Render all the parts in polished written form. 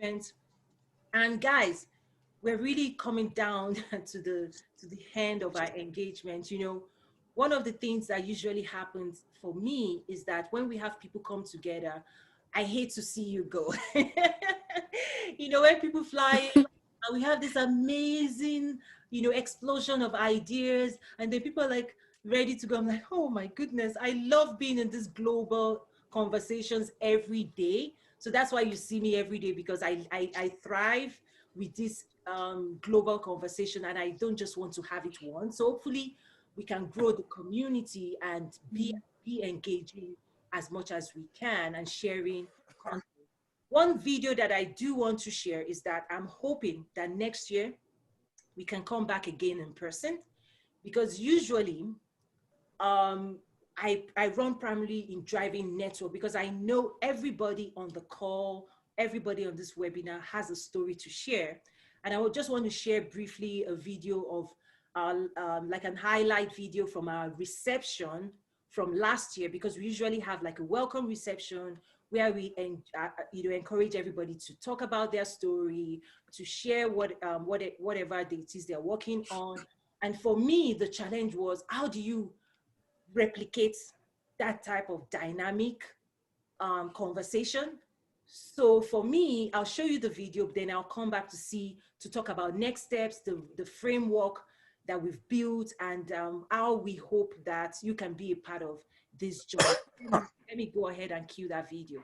engagement. And guys, we're really coming down to the end of our engagement. You know, one of the things that usually happens for me is that when we have people come together, I hate to see you go. You know, when people fly in and we have this amazing, you know, explosion of ideas, and then people are like ready to go. I'm like, oh my goodness, I love being in this global conversations every day. So that's why you see me every day, because I thrive with this global conversation, and I don't just want to have it once. So hopefully we can grow the community and be engaging as much as we can and sharing content. One video that I do want to share is that I'm hoping that next year we can come back again in person, because usually I run primarily in driving network, because I know everybody on the call, everybody on this webinar has a story to share. And I would just want to share briefly a video of like an highlight video from our reception from last year, because we usually have like a welcome reception where we you know, encourage everybody to talk about their story, to share whatever it is they're working on. And for me, the challenge was, how do you replicate that type of dynamic conversation? So for me, I'll show you the video, then I'll come back to talk about next steps, the framework that we've built, and how we hope that you can be a part of this journey. Let me go ahead and cue that video.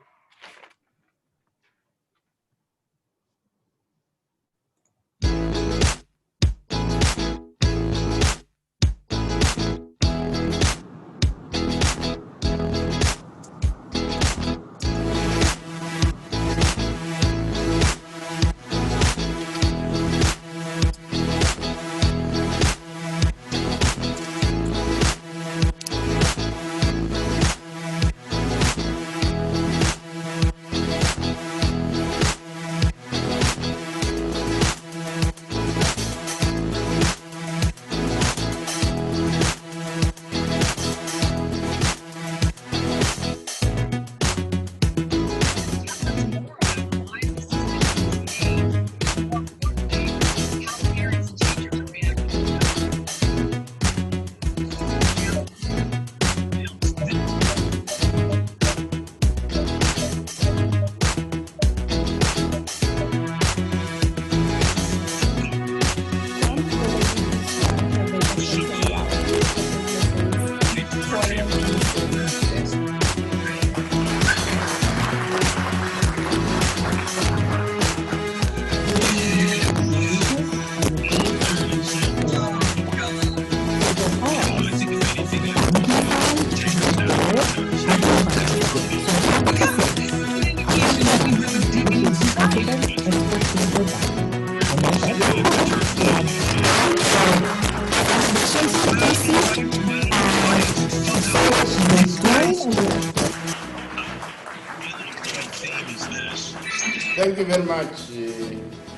Thank you very much,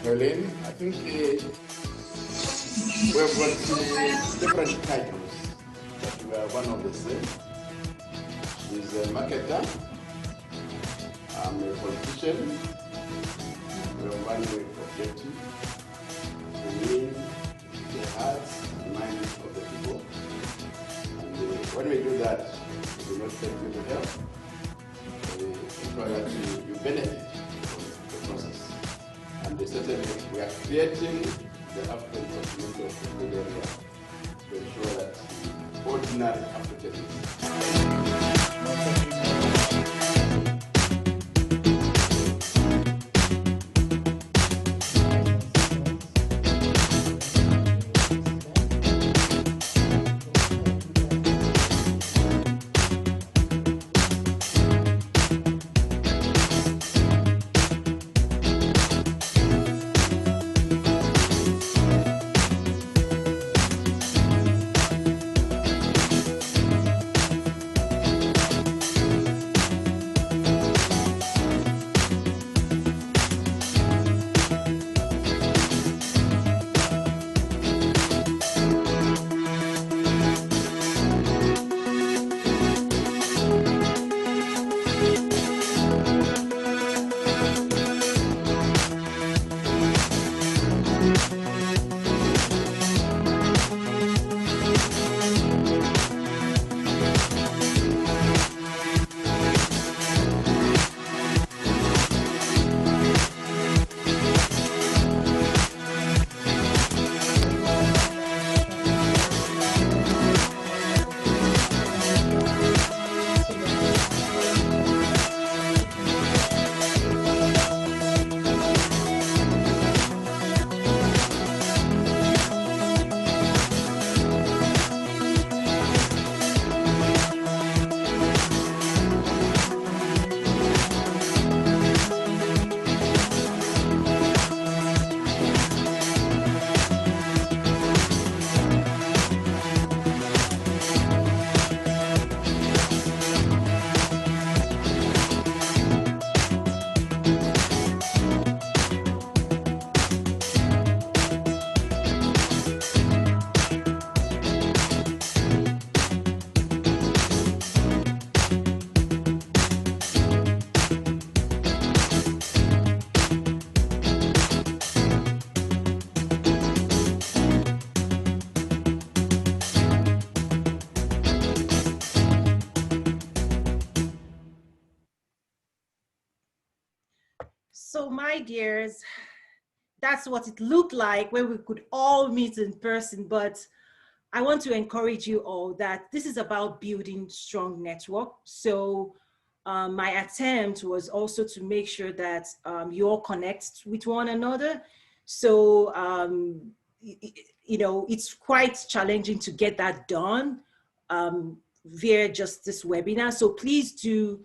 Helen. I think we have got different titles, but we are one of the same. She's a marketer. I'm a politician. We have one way objective to win the hearts and minds of the people. And when we do that, we do not take people help. We ensure that you benefit process. And certainly we are creating the African continental food area to ensure that ordinary Africans So my dears, that's what it looked like when we could all meet in person. But I want to encourage you all that this is about building strong network. So my attempt was also to make sure that you all connect with one another. So, you know, it's quite challenging to get that done via just this webinar. So please do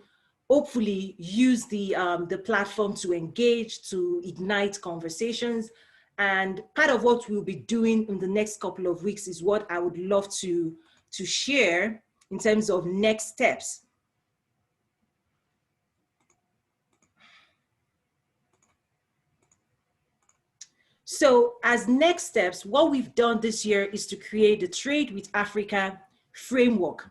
hopefully use the platform to engage, to ignite conversations. And part of what we'll be doing in the next couple of weeks is what I would love to share in terms of next steps. So as next steps, what we've done this year is to create the Trade with Africa framework,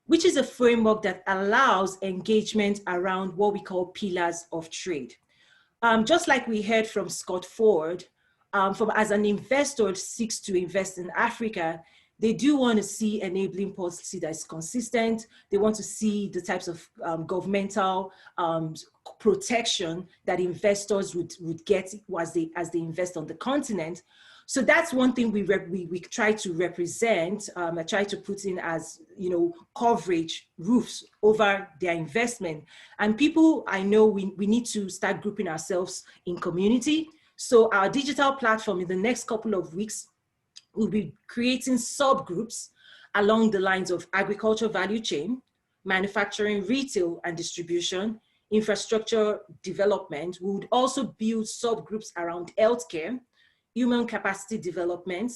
which is a framework that allows engagement around what we call pillars of trade. Just like we heard from Scott Ford, as an investor seeks to invest in Africa, they do want to see enabling policy that is consistent. They want to see the types of governmental protection that investors would get as they invest on the continent. So that's one thing we try to represent. I try to put in as, you know, coverage roofs over their investment. And people, I know we need to start grouping ourselves in community. So our digital platform in the next couple of weeks, we'll be creating subgroups along the lines of agriculture value chain, manufacturing, retail and distribution, infrastructure development. We would also build subgroups around healthcare, human capacity development,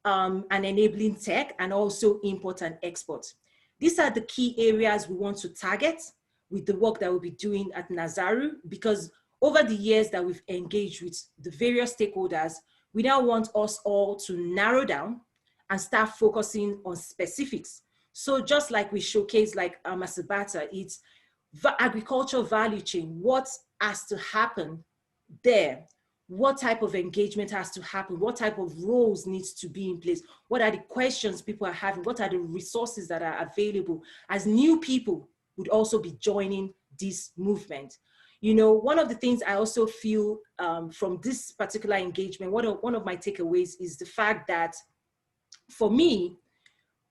and enabling tech, and also import and export. These are the key areas we want to target with the work that we'll be doing at Nazaru, because over the years that we've engaged with the various stakeholders, we now want us all to narrow down and start focusing on specifics. So just like we showcase like Masabata, it's agricultural value chain, what has to happen there? What type of engagement has to happen? What type of roles needs to be in place? What are the questions people are having? What are the resources that are available? As new people would also be joining this movement. You know, one of the things I also feel from this particular engagement, one of my takeaways is the fact that for me,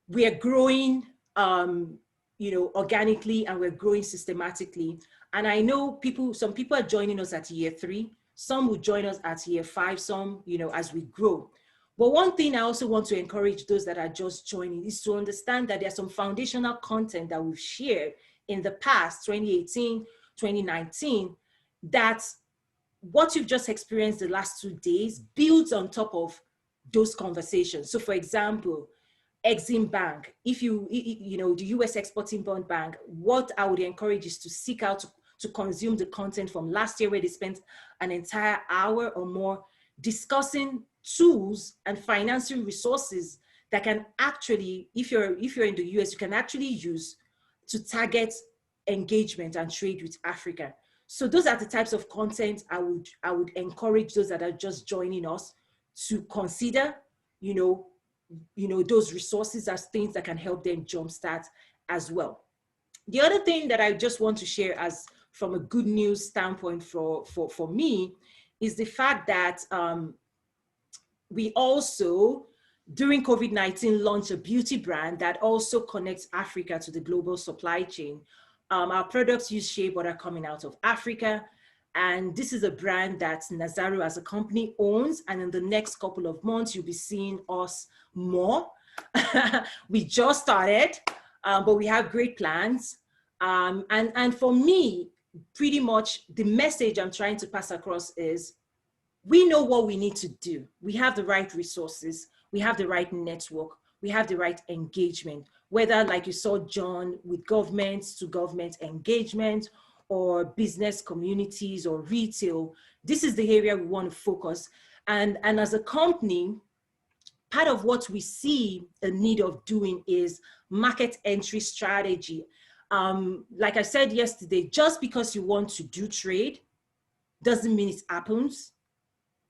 we are growing, you know, organically, and we're growing systematically. And I know some people are joining us at year 3, some will join us at year 5, some, you know, as we grow. But one thing I also want to encourage those that are just joining is to understand that there's some foundational content that we've shared in the past, 2018, 2019, that what you've just experienced the last 2 days builds on top of those conversations. So for example, Exim Bank, if you know, the US Exporting Bond Bank, what I would encourage is to seek out to consume the content from last year, where they spent an entire hour or more discussing tools and financing resources that can actually, if you're in the US, you can actually use to target engagement and trade with Africa. So those are the types of content I would encourage those that are just joining us to consider, you know, those resources as things that can help them jumpstart as well. The other thing that I just want to share as from a good news standpoint for me is the fact that we also, during COVID-19, launched a beauty brand that also connects Africa to the global supply chain. Our products use shea butter coming out of Africa. And this is a brand that Nazaru as a company owns. And in the next couple of months, you'll be seeing us more. We just started, but we have great plans. And for me, pretty much the message I'm trying to pass across is, we know what we need to do. We have the right resources. We have the right network. We have the right engagement, whether like you saw John with governments to government engagement, or business communities or retail. This is the area we want to focus. And as a company, part of what we see a need of doing is market entry strategy. Like I said yesterday, just because you want to do trade doesn't mean it happens.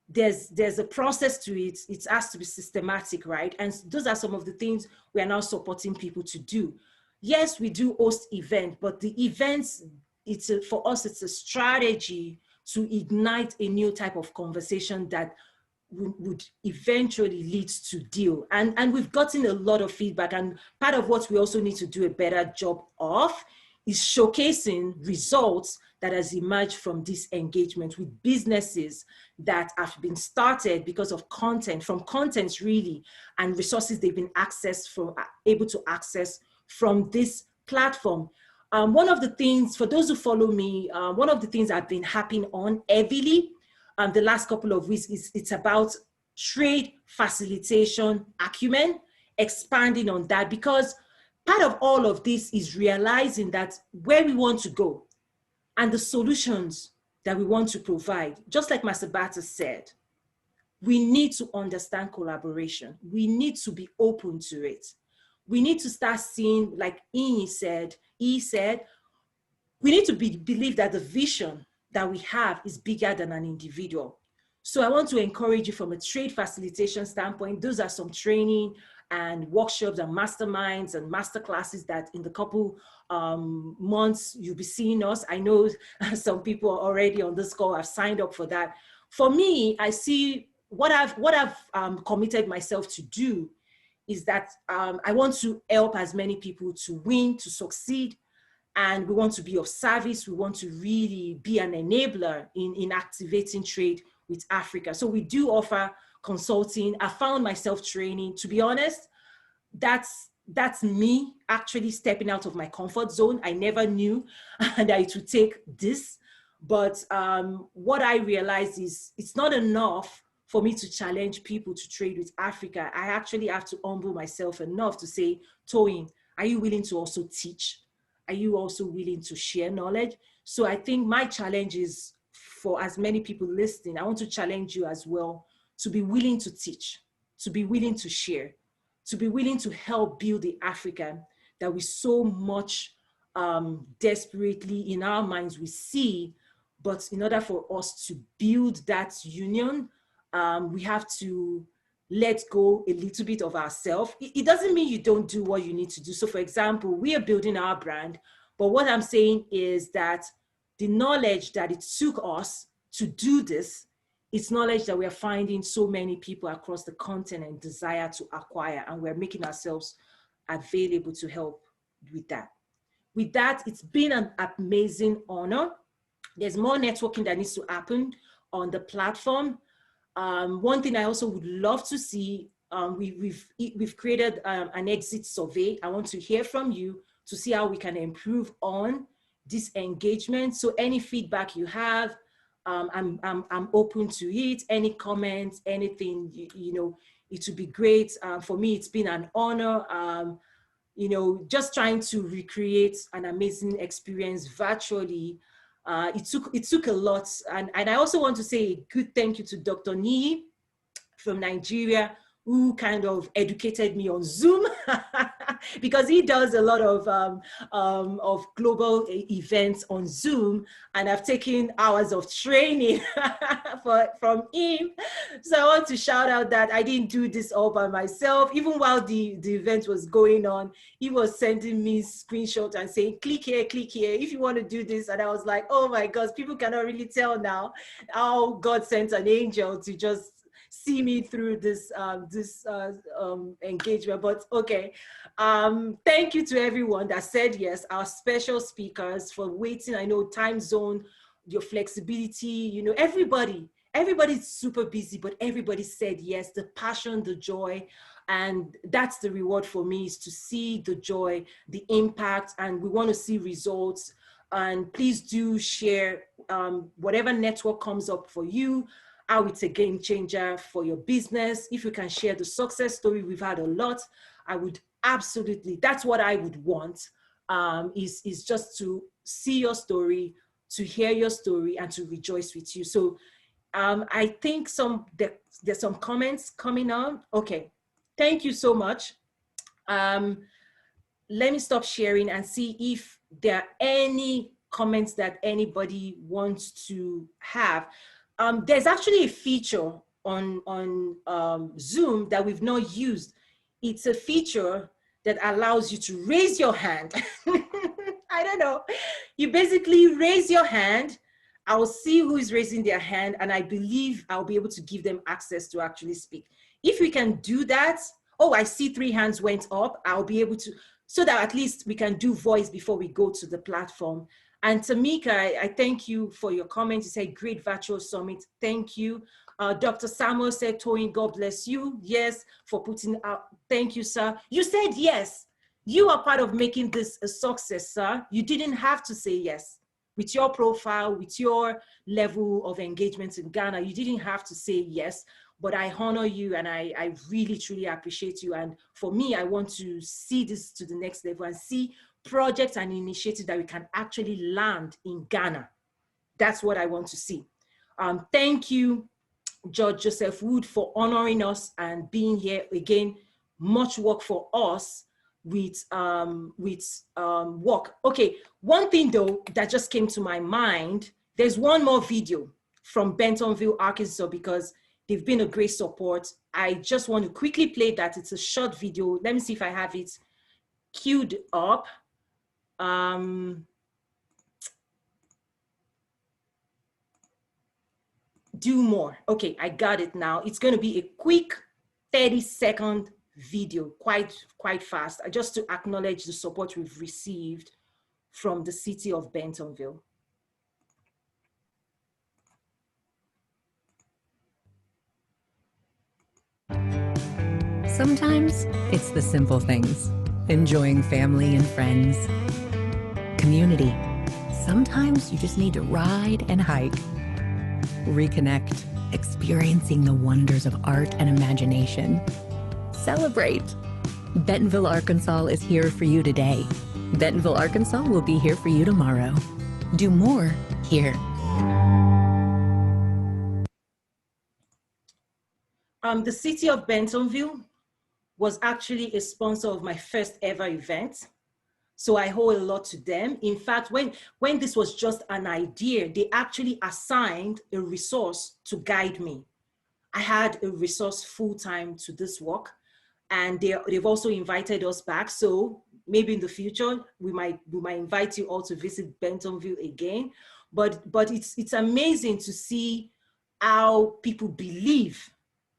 There's a process to it. It has to be systematic, right? And those are some of the things we are now supporting people to do. Yes, we do host events, but the events, for us, it's a strategy to ignite a new type of conversation that would eventually lead to deal. And we've gotten a lot of feedback, and part of what we also need to do a better job of is showcasing results that has emerged from this engagement with businesses that have been started because of content, from contents really, and resources they've been able to access from this platform. One of the things, for those who follow me, one of the things I've been harping on heavily the last couple of weeks is it's about trade facilitation acumen, expanding on that, because part of all of this is realizing that where we want to go and the solutions that we want to provide, just like Masabata said, we need to understand collaboration. We need to be open to it. We need to start seeing, like he said, we need to believe that the vision that we have is bigger than an individual. So I want to encourage you from a trade facilitation standpoint. Those are some training and workshops and masterminds and masterclasses that in the couple months you'll be seeing us. I know some people already on this call have signed up for that. For me, I see what I've committed myself to do is that I want to help as many people to win, to succeed, and we want to be of service. We want to really be an enabler in activating trade with Africa. So we do offer consulting. I found myself training. To be honest, that's me actually stepping out of my comfort zone. I never knew that it would take this. But what I realized is it's not enough for me to challenge people to trade with Africa. I actually have to humble myself enough to say, Toyin, are you willing to also teach? Are you also willing to share knowledge? So I think my challenge is for as many people listening, I want to challenge you as well to be willing to teach, to be willing to share, to be willing to help build the Africa that we so much desperately in our minds we see. But in order for us to build that union, we have to let go a little bit of ourselves. It doesn't mean you don't do what you need to do. So for example, we are building our brand, but what I'm saying is that the knowledge that it took us to do this, it's knowledge that we're finding so many people across the continent desire to acquire, and we're making ourselves available to help with that. With that, it's been an amazing honor. There's more networking that needs to happen on the platform. One thing I also would love to see, we've created an exit survey. I want to hear from you to see how we can improve on this engagement. So any feedback you have, I'm open to it. Any comments, anything, you know, it would be great. For me, it's been an honor. You know, just trying to recreate an amazing experience virtually. It took a lot. And I also want to say a good thank you to Dr. Nii from Nigeria, who kind of educated me on Zoom because he does a lot of global events on Zoom, and I've taken hours of training from him. So I want to shout out that I didn't do this all by myself. Even while the event was going on, he was sending me screenshots and saying, click here if you want to do this. And I was like, oh my gosh, people cannot really tell now how God sent an angel to just see me through this engagement. But okay, thank you to everyone that said yes, our special speakers for waiting. I know time zone, your flexibility, you know, everybody's super busy, but everybody said yes, the passion, the joy. And that's the reward for me, is to see the joy, the impact, and we want to see results. And please do share whatever network comes up for you, how it's a game changer for your business. If you can share the success story, we've had a lot. I would absolutely, that's what I would want, is just to see your story, to hear your story, and to rejoice with you. So I think there's some comments coming on. Okay, thank you so much. Let me stop sharing and see if there are any comments that anybody wants to have. There's actually a feature on Zoom that we've not used. It's a feature that allows you to raise your hand. I don't know. You basically raise your hand I'll see who is raising their hand, and I believe I'll be able to give them access to actually speak. If we can do that, oh, I see 3 hands went up, I'll be able to, so that at least we can do voice before we go to the platform. And Tamika, I thank you for your comments. You said great virtual summit. Thank you. Dr. Samuel said, Toyin, God bless you. Yes, for putting out. Thank you, sir. You said yes. You are part of making this a success, sir. You didn't have to say yes. With your profile, with your level of engagement in Ghana, you didn't have to say yes, but I honor you and I really, truly appreciate you. And for me, I want to see this to the next level and see projects and initiatives that we can actually land in Ghana. That's what I want to see. Thank you, George Joseph Wood, for honoring us and being here again. Much work for us with work. Okay, one thing though that just came to my mind, there's one more video from Bentonville, Arkansas, because they've been a great support. I just want to quickly play that. It's a short video. Let me see if I have it queued up. Do more. Okay, I got it now. It's going to be a quick 30-second video, quite fast, just to acknowledge the support we've received from the city of Bentonville. Sometimes it's the simple things, enjoying family and friends, community. Sometimes you just need to ride and hike, reconnect, experiencing the wonders of art and imagination. Celebrate. Bentonville, Arkansas is here for you today. Bentonville, Arkansas will be here for you tomorrow. Do more here. The city of Bentonville was actually a sponsor of my first ever event. So I owe a lot to them. In fact, when this was just an idea, they actually assigned a resource to guide me. I had a resource full-time to this work, and they've also invited us back. So maybe in the future, we might invite you all to visit Bentonville again. But it's amazing to see how people believe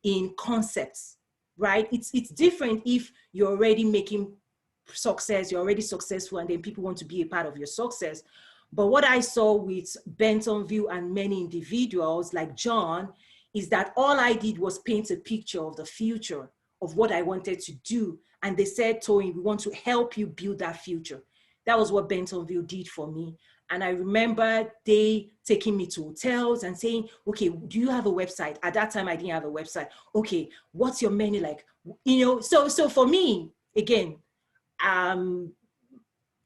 in concepts, right? It's different if you're already making success, you're already successful, and then people want to be a part of your success. But what I saw with Bentonville and many individuals like John is that all I did was paint a picture of the future of what I wanted to do. And they said, Toyin, we want to help you build that future. That was what Bentonville did for me. And I remember they taking me to hotels and saying, okay, do you have a website? At that time, I didn't have a website. Okay, what's your menu like? You know, so for me, again,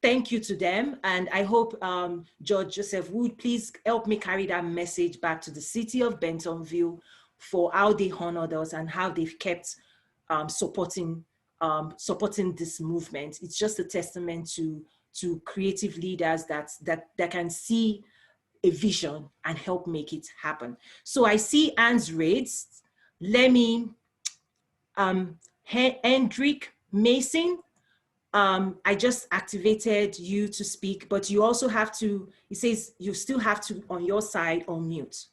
thank you to them. And I hope George Joseph Wood, please help me carry that message back to the city of Bentonville for how they honored us and how they've kept supporting this movement. It's just a testament to creative leaders that can see a vision and help make it happen. So I see hands raised. Let me, Hendrik Mason, I just activated you to speak, but you also have to, it says you still have to, on your side, unmute.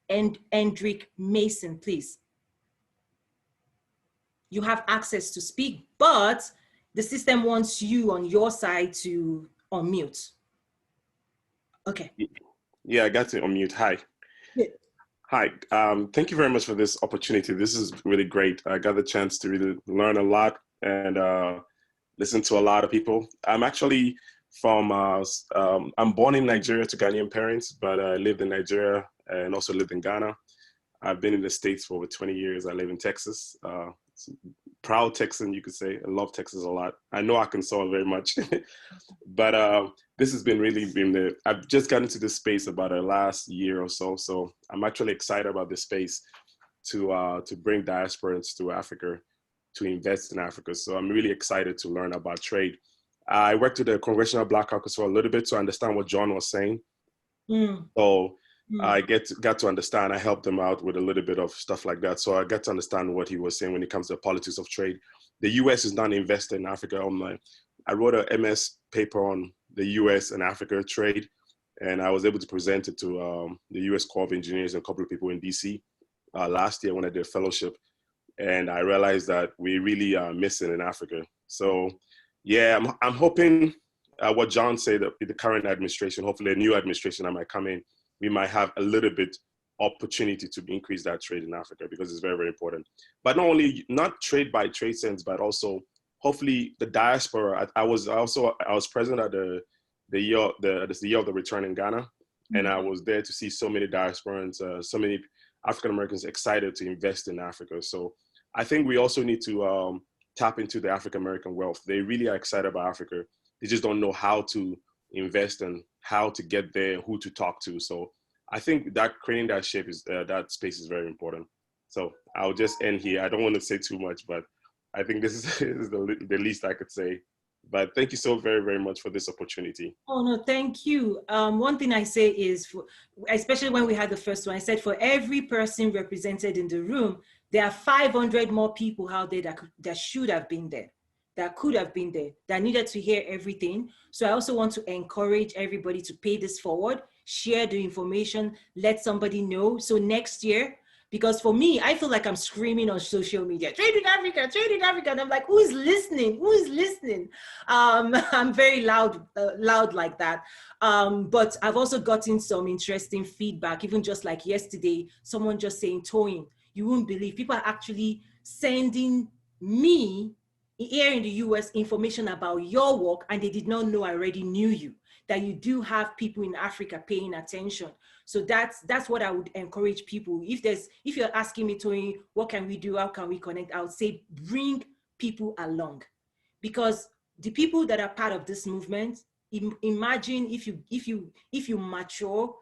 And Hendrik Mason, please. You have access to speak, but the system wants you on your side to unmute. Okay. Yeah, I got to unmute. Hi. Yeah. Hi. Thank you very much for this opportunity. This is really great. I got the chance to really learn a lot and listen to a lot of people. I'm actually from, I'm born in Nigeria to Ghanaian parents, but I lived in Nigeria and also lived in Ghana. I've been in the States for over 20 years. I live in Texas. Proud Texan, you could say. I love Texas a lot. I know Arkansas very much, but this has been really I've just gotten into this space about the last year or so. So I'm actually excited about this space to bring diasporans to Africa, to invest in Africa. So I'm really excited to learn about trade. I worked with the Congressional Black Caucus for a little bit to understand what John was saying. So I got to understand. I helped him out with a little bit of stuff like that. So I got to understand what he was saying when it comes to the politics of trade. The U.S. is not invested in Africa. I wrote a MS paper on the U.S. and Africa trade, And I was able to present it to the US Corps of Engineers and a couple of people in DC last year when I did a fellowship. And I realized that we really are missing in Africa. So yeah, I'm hoping what John said, the current administration, hopefully a new administration that might come in, we might have a little bit opportunity to increase that trade in Africa, because it's very, very important. But not only, not trade by trade sense, but also hopefully the diaspora. I was present at the year of the return in Ghana, and I was there to see so many diasporans, so many African Americans excited to invest in Africa. So I think we also need to tap into the African American wealth. They really are excited about Africa. They just don't know how to invest and how to get there, who to talk to. So I think that creating that shape is that space is very important. So I'll just end here. I don't want to say too much, but I think this is the least I could say. But thank you so very, very much for this opportunity. Oh, no, thank you. One thing I say is, especially when we had the first one, I said for every person represented in the room, there are 500 more people out there that should have been there, that could have been there, that needed to hear everything. So I also want to encourage everybody to pay this forward, share the information, let somebody know. So next year, because for me, I feel like I'm screaming on social media, trade with Africa, trade with Africa. And I'm like, who is listening? Who is listening? I'm very loud like that. But I've also gotten some interesting feedback, even just like yesterday, someone just saying, Toyin, you won't believe, people are actually sending me here in the US information about your work, and they did not know I already knew you, that you do have people in Africa paying attention. So that's what I would encourage people. If you're asking me, Tony, what can we do? How can we connect? I would say bring people along, because the people that are part of this movement, imagine if you mature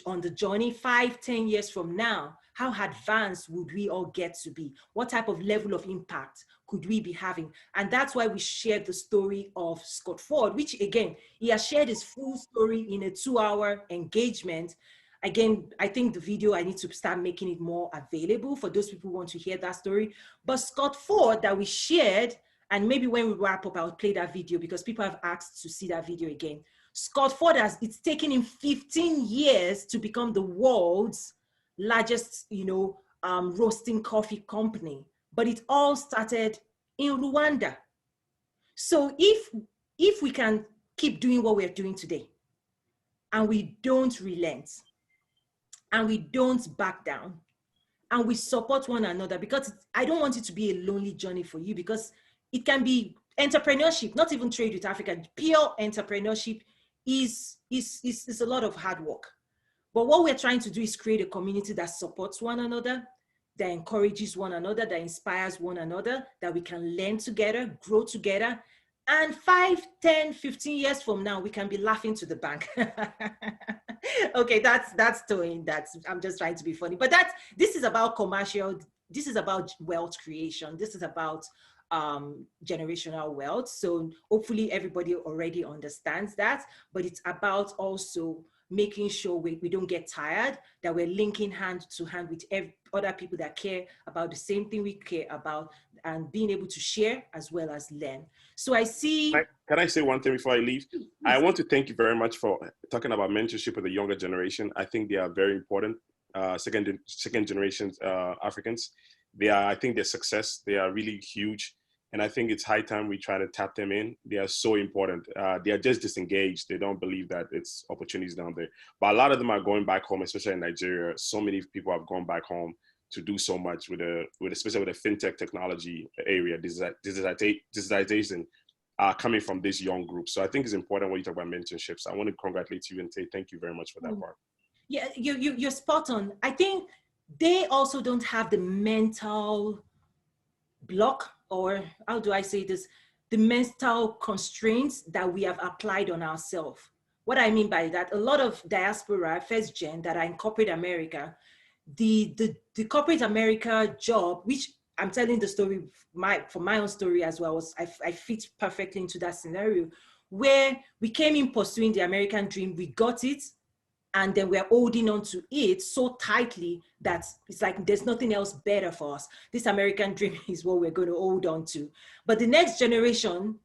on the journey 5-10 years from now, how advanced would we all get to be? What type of level of impact could we be having? And that's why we shared the story of Scott Ford, which again, he has shared his full story in a 2-hour engagement. Again, I think the video, I need to start making it more available for those people who want to hear that story. But Scott Ford that we shared, and maybe when we wrap up, I'll play that video because people have asked to see that video again. Scott Ford it's taken him 15 years to become the world's largest, roasting coffee company. But it all started in Rwanda. So if we can keep doing what we're doing today, and we don't relent, and we don't back down, and we support one another, because I don't want it to be a lonely journey for you, because it can be entrepreneurship, not even trade with Africa. Pure entrepreneurship is a lot of hard work. But what we're trying to do is create a community that supports one another, that encourages one another, that inspires one another, that we can learn together, grow together. And 5, 10, 15 years from now, we can be laughing to the bank. Okay, that's doing that. I'm just trying to be funny. But this is about commercial, this is about wealth creation. This is about generational wealth. So hopefully everybody already understands that, but it's about also making sure we don't get tired, that we're linking hand to hand with other people that care about the same thing we care about, and being able to share as well as learn. So I see. Can I say one thing before I leave? Please. I want to thank you very much for talking about mentorship with the younger generation. I think they are very important. Second generation Africans, I think their success, they are really huge. And I think it's high time we try to tap them in. They are so important. They are just disengaged. They don't believe that it's opportunities down there. But a lot of them are going back home, especially in Nigeria. So many people have gone back home to do so much especially with the fintech technology area, digitization coming from this young group. So I think it's important when you talk about mentorships. I want to congratulate you and say thank you very much for that part. Yeah, you're spot on. I think they also don't have the mental block, or how do I say this, the mental constraints that we have applied on ourselves. What I mean by that, a lot of diaspora, first gen that are in corporate America, the corporate America job, which I'm telling the story for my own story as well, I fit perfectly into that scenario, where we came in pursuing the American dream, we got it, and then we're holding on to it so tightly that it's like there's nothing else better for us. This American dream is what we're going to hold on to. But the next generation,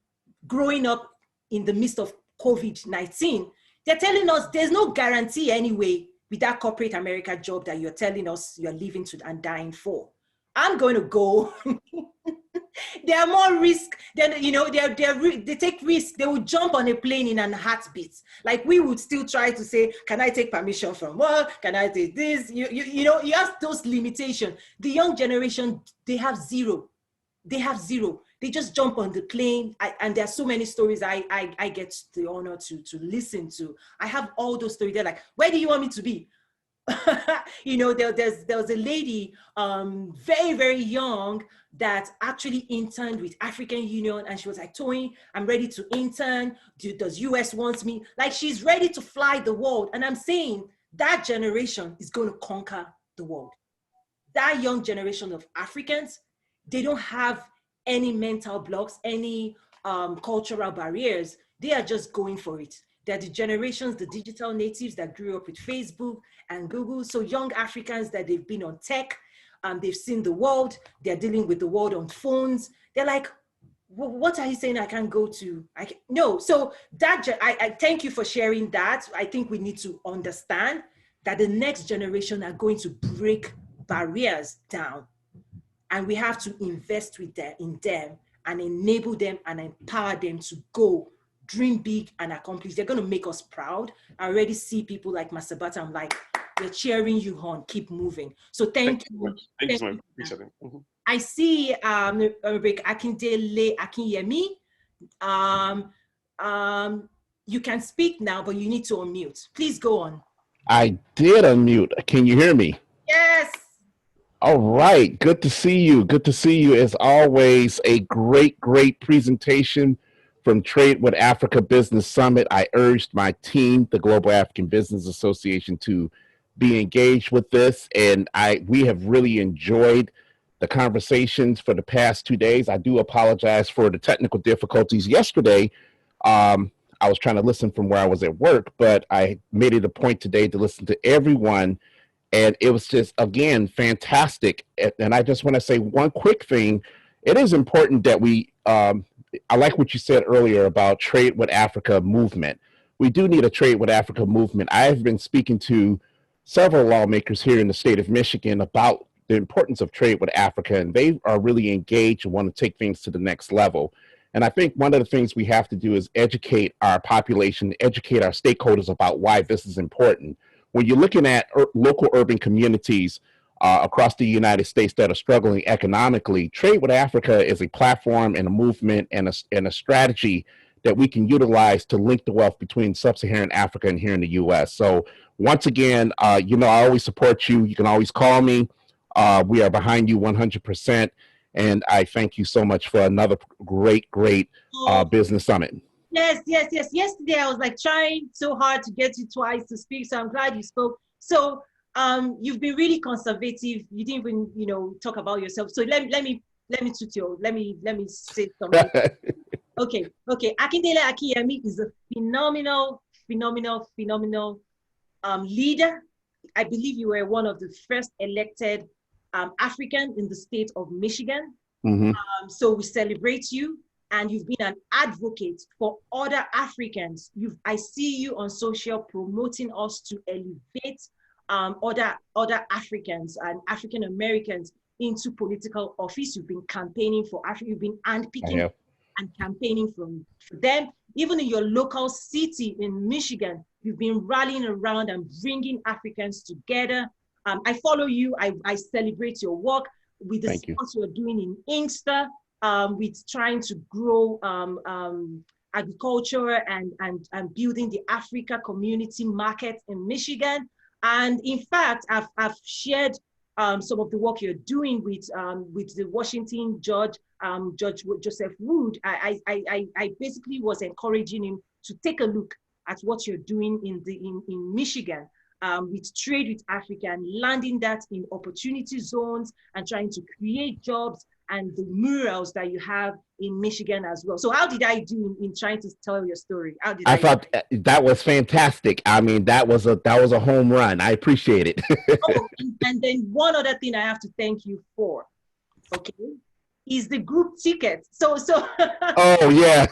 growing up in the midst of COVID-19, They're telling us there's no guarantee anyway with that corporate America job that you're telling us you're living to and dying for. I'm going to go. They are more risk than, you know, they take risk. They will jump on a plane in an heartbeat. Like we would still try to say, can I take permission from work? Can I take this? You know, you have those limitations. The young generation, they have zero. They have zero. They just jump on the plane. And there are so many stories I get the honor to listen to. I have all those stories. They're like, where do you want me to be? You know, there was a lady, very, very young, that actually interned with African Union, and she was like, Tony, I'm ready to intern. Does US want me? Like, she's ready to fly the world. And I'm saying that generation is going to conquer the world. That young generation of Africans, they don't have any mental blocks, any cultural barriers. They are just going for it. They're the generations, the digital natives that grew up with Facebook and Google. So young Africans that they've been on tech, they've seen the world, they're dealing with the world on phones. They're like, what are you saying I can't go to? No, so that, I thank you for sharing that. I think we need to understand that the next generation are going to break barriers down. And we have to invest in them and enable them and empower them to go dream big and accomplish. They're going to make us proud. I already see people like Masabata. I'm like, we're cheering you on. Keep moving. So thank you. Thank you so much. Mm-hmm. I see Rebecca Akindele Akinyemi. You can speak now, but you need to unmute. Please go on. I did unmute. Can you hear me? Yes. All right. Good to see you. Good to see you. As always, a great presentation from Trade with Africa Business Summit. I urged my team, the Global African Business Association, to be engaged with this, and we have really enjoyed the conversations for the past 2 days. I do apologize for the technical difficulties yesterday. I was trying to listen from where I was at work, but I made it a point today to listen to everyone, and it was just, again, fantastic. And I just want to say one quick thing. It is important that we, I like what you said earlier about Trade with Africa movement. We do need a Trade with Africa movement. I have been speaking to several lawmakers here in the state of Michigan about the importance of Trade with Africa, and they are really engaged and want to take things to the next level. And I think one of the things we have to do is educate our population, educate our stakeholders about why this is important. When you're looking at local urban communities across the United States that are struggling economically, Trade with Africa is a platform and a movement and a strategy that we can utilize to link the wealth between sub-Saharan Africa and here in the U.S. So once again, you know, I always support you. You can always call me. We are behind you 100%. And I thank you so much for another great business summit. Yes. Yesterday, I was like trying so hard to get you twice to speak. So I'm glad you spoke. So you've been really conservative. You didn't even, you know, talk about yourself. So let me toot you. Let me say something. Okay. Akindele Akiyemi is a phenomenal leader. I believe you were one of the first elected African in the state of Michigan. Mm-hmm. So we celebrate you, and you've been an advocate for other Africans. I see you on social promoting us to elevate other Africans and African Americans into political office. You've been campaigning for Africa. You've been handpicking and campaigning for them. Even in your local city in Michigan, you've been rallying around and bringing Africans together. I follow you. I celebrate your work with the support you're doing in Inkster, with trying to grow agriculture and building the Africa community market in Michigan. And in fact, I've shared some of the work you're doing with the Washington judge, Judge Joseph Wood. I basically was encouraging him to take a look at what you're doing in Michigan with Trade with Africa, and landing that in opportunity zones and trying to create jobs and the murals that you have in Michigan as well. So how did I do in trying to tell your story? I thought that was fantastic. I mean, that was a home run. I appreciate it. And then one other thing I have to thank you for, okay, is the group ticket. So oh yeah.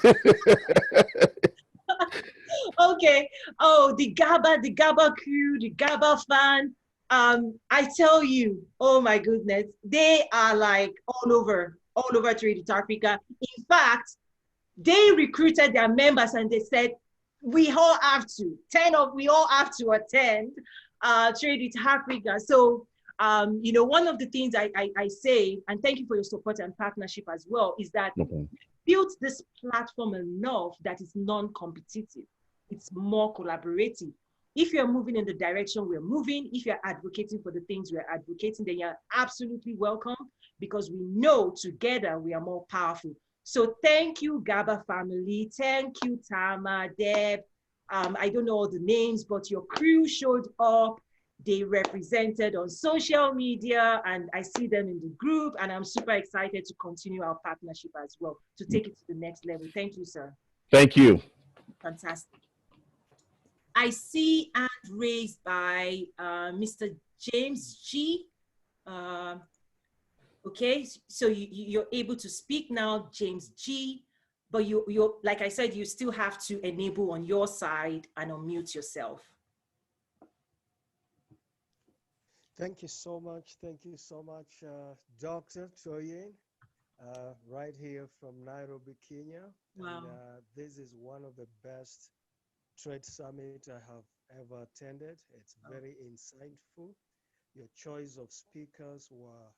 Okay. Oh, the GABA crew, the GABA fan. I tell you, oh my goodness, they are like all over Trade Africa. In fact, they recruited their members and they said, we all have to, 10 of we all have to attend Trade with Africa. So one of the things I say, and thank you for your support and partnership as well, is that Okay. built this platform enough that it's non-competitive. It's more collaborative. If you're moving in the direction we're moving, if you're advocating for the things we're advocating, then you're absolutely welcome, because we know together we are more powerful. So thank you, GABA family. Thank you, Tama, Deb. I don't know all the names, but your crew showed up. They represented on social media, and I see them in the group, and I'm super excited to continue our partnership as well, to take it to the next level. Thank you, sir. Thank you. Fantastic. I see hand raised by Mr. James G. Okay, so you're able to speak now, James G. But you, like I said, you still have to enable on your side and unmute yourself. Thank you so much. Thank you so much, Dr. Toyin, right here from Nairobi, Kenya. Wow. And this is one of the best trade summit I have ever attended. It's very insightful. Your choice of speakers were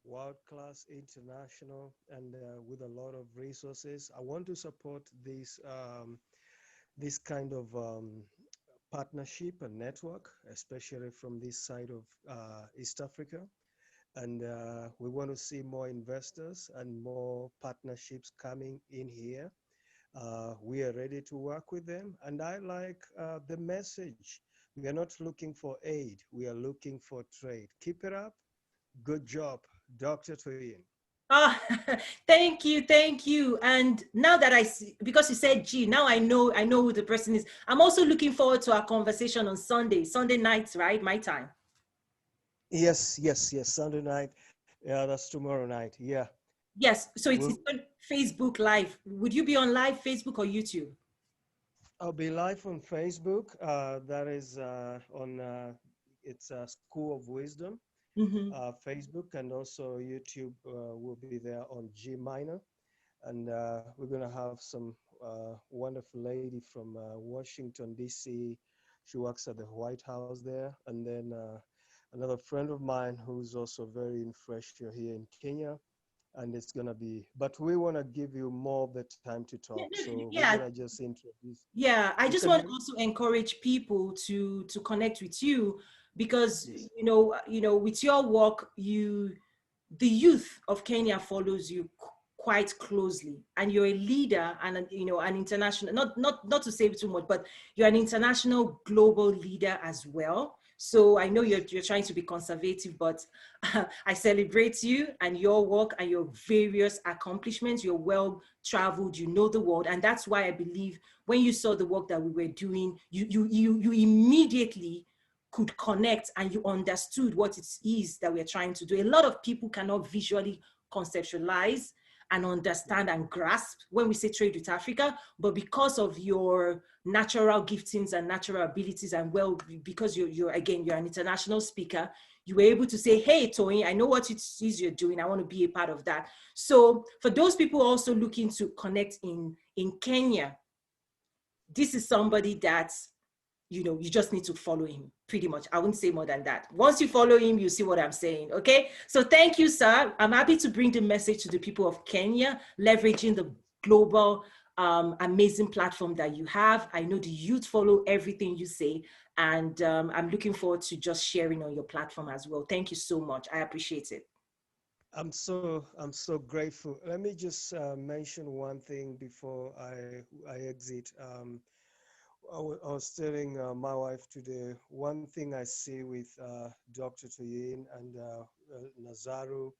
world-class, international, and with a lot of resources. I want to support this kind of partnership and network, especially from this side of East Africa. And we want to see more investors and more partnerships coming in here. We are ready to work with them. And I like the message. We are not looking for aid. We are looking for trade. Keep it up. Good job, Dr. Toyin. Oh, thank you, thank you. And now that I see, because you said G, now I know who the person is. I'm also looking forward to our conversation on Sunday nights, right? My time. Yes, yes, yes. Sunday night. Yeah, that's tomorrow night. Yeah. Yes. So it's on Facebook Live. Would you be on live Facebook or YouTube? I'll be live on Facebook. That is on it's School of Wisdom. Mm-hmm. Facebook, and also YouTube will be there on G minor. And we're going to have some wonderful lady from Washington, D.C. She works at the White House there. And then another friend of mine who's also very influential here in Kenya. And it's going to be, but we want to give you more of the time to talk. So Yeah. we're going to just introduce. Yeah, I just want to also encourage people to connect with you, because Yes. with your work, the youth of Kenya follows you quite closely, and you're a leader and an international, not to say too much, but you're an international global leader as well. So I know you're trying to be conservative, but I celebrate you and your work and your various accomplishments. You're well traveled, you know the world, and that's why I believe when you saw the work that we were doing, you immediately could connect and you understood what it is that we're trying to do. A lot of people cannot visually conceptualize and understand and grasp when we say trade with Africa, but because of your natural giftings and natural abilities, and because you're an international speaker, you were able to say, hey, Tony, I know what it is you're doing. I want to be a part of that. So for those people also looking to connect in Kenya, this is somebody that you just need to follow him, pretty much. I wouldn't say more than that. Once you follow him, you see what I'm saying, okay? So thank you, sir. I'm happy to bring the message to the people of Kenya, leveraging the global amazing platform that you have. I know the youth follow everything you say, and I'm looking forward to just sharing on your platform as well. Thank you so much. I appreciate it. I'm so grateful. Let me just mention one thing before I exit. I was telling my wife today, one thing I see with Dr. Toyin and Nazaru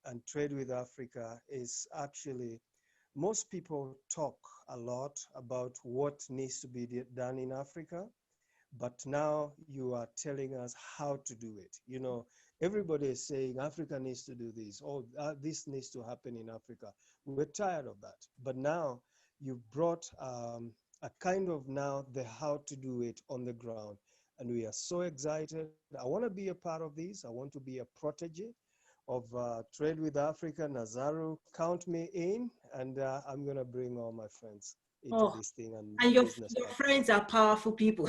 and Trade with Africa is actually most people talk a lot about what needs to be done in Africa, but now you are telling us how to do it. Everybody is saying Africa needs to do this, or this needs to happen in Africa. We're tired of that. But now you brought are kind of now the how to do it on the ground. And we are so excited. I want to be a part of this. I want to be a protege of Trade with Africa. Nazaru, count me in, and I'm going to bring all my friends into Oh, this thing and and business your partners. friends are powerful people.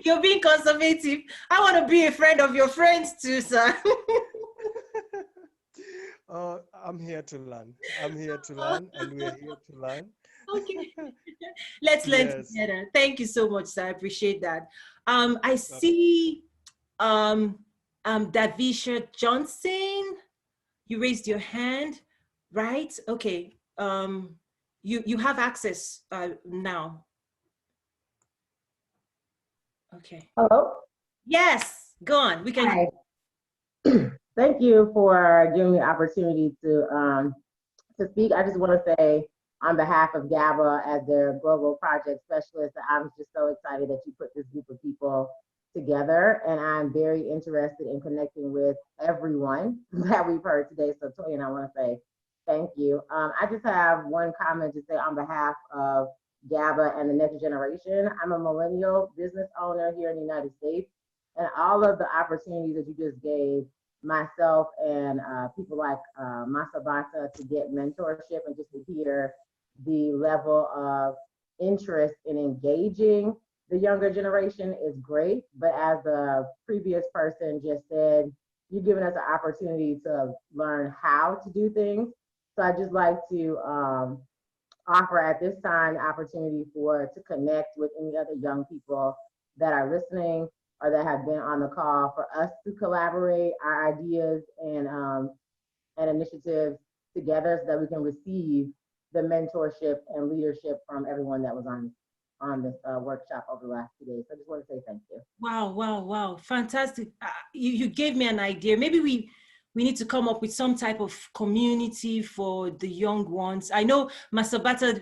You're being conservative. I want to be a friend of your friends too, sir. I'm here to learn. I'm here to learn, and we are here to learn. Okay. Let's learn Yes. together. Thank you so much, sir. I appreciate that. I see Davisha Johnson. You raised your hand, right? Okay. You have access now. Okay. Hello. Yes, go on. We can. Hi. Thank you for giving me the opportunity to speak. I just want to say on behalf of GABA as their global project specialist, that I'm just so excited that you put this group of people together. And I'm very interested in connecting with everyone that we've heard today. So Toyin, I want to say thank you. I just have one comment to say on behalf of GABA and the next generation. I'm a millennial business owner here in the United States, and all of the opportunities that you just gave myself and people like Masabata to get mentorship and just to hear the level of interest in engaging the younger generation is great. But as the previous person just said, you've given us an opportunity to learn how to do things. So I just like to offer at this time the opportunity to connect with any other young people that are listening or that have been on the call, for us to collaborate our ideas and initiatives together so that we can receive the mentorship and leadership from everyone that was on this workshop over the last 2 days. So I just want to say thank you. Wow, wow, wow. Fantastic. You gave me an idea. Maybe we need to come up with some type of community for the young ones. I know, Masabata,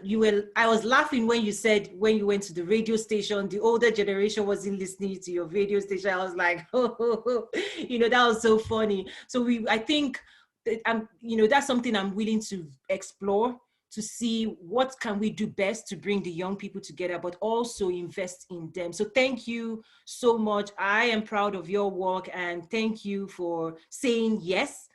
I was laughing when you said when you went to the radio station, the older generation wasn't listening to your radio station. I was like, oh, that was so funny. So I think that that's something I'm willing to explore, to see what can we do best to bring the young people together, but also invest in them. So thank you so much. I am proud of your work, and thank you for saying yes.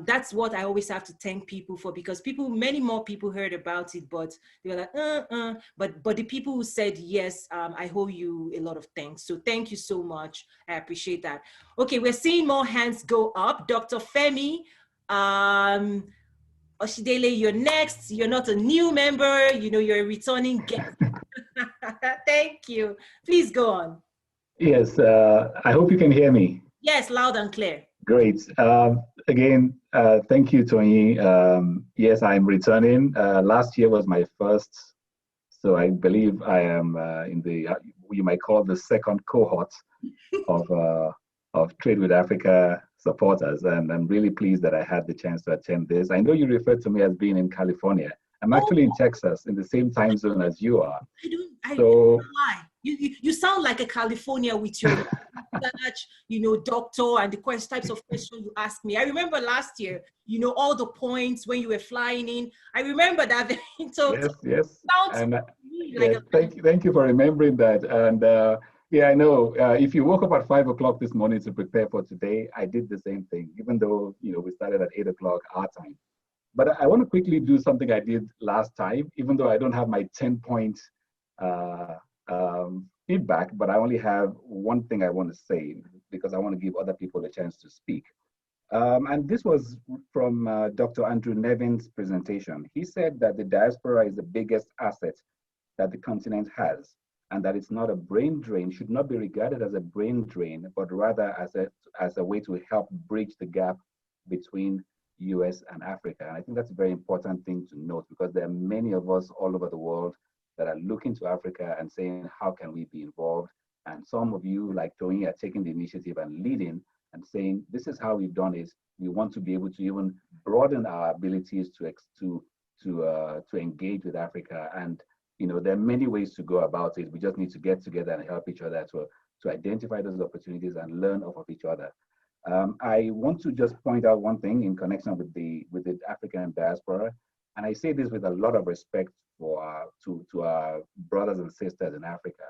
That's what I always have to thank people for, because many more people heard about it, but they were like, but the people who said yes, I owe you a lot of thanks. So thank you so much. I appreciate that. Okay, we're seeing more hands go up. Dr. Femi, Oshidele, you're next. You're not a new member, you're a returning guest. Thank you. Please go on. Yes, I hope you can hear me. Yes, loud and clear. Great. Again, thank you, Tony. Yes, I'm returning. Last year was my first, so I believe I am in you might call the second cohort of Trade with Africa supporters, and I'm really pleased that I had the chance to attend this. I know you referred to me as being in California. I'm actually in Texas, in the same time zone as you are. I don't lie. You sound like a California with your research, doctor, and the types of questions you asked me. I remember last year, all the points when you were flying in. I remember that. So yes. And like thank you for remembering that. And yeah, I know. If you woke up at 5 o'clock this morning to prepare for today, I did the same thing, even though we started at 8 o'clock our time. But I want to quickly do something I did last time, even though I don't have my 10-point feedback, but I only have one thing I want to say because I want to give other people a chance to speak. And this was from Dr. Andrew Nevin's presentation. He said that the diaspora is the biggest asset that the continent has, and that it's not a brain drain, should not be regarded as a brain drain, but rather as a way to help bridge the gap between US and Africa. And I think that's a very important thing to note, because there are many of us all over the world that are looking to Africa and saying, how can we be involved? And some of you, like Tony, are taking the initiative and leading and saying, this is how we've done it. We want to be able to even broaden our abilities to engage with Africa. And there are many ways to go about it. We just need to get together and help each other to identify those opportunities and learn off of each other. I want to just point out one thing in connection with the African diaspora. And I say this with a lot of respect for to our brothers and sisters in Africa.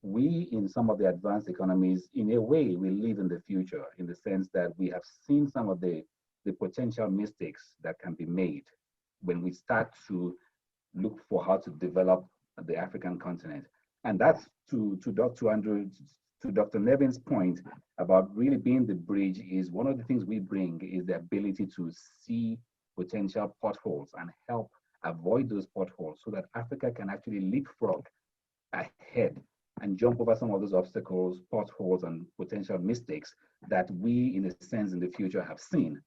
We, in some of the advanced economies, in a way, we live in the future in the sense that we have seen some of the potential mistakes that can be made when we start to look for how to develop the African continent. And that's to Dr. Nevin's point about really being the bridge. Is one of the things we bring is the ability to see potential potholes and help avoid those potholes so that Africa can actually leapfrog ahead and jump over some of those obstacles, potholes, and potential mistakes that we, in a sense, in the future have seen.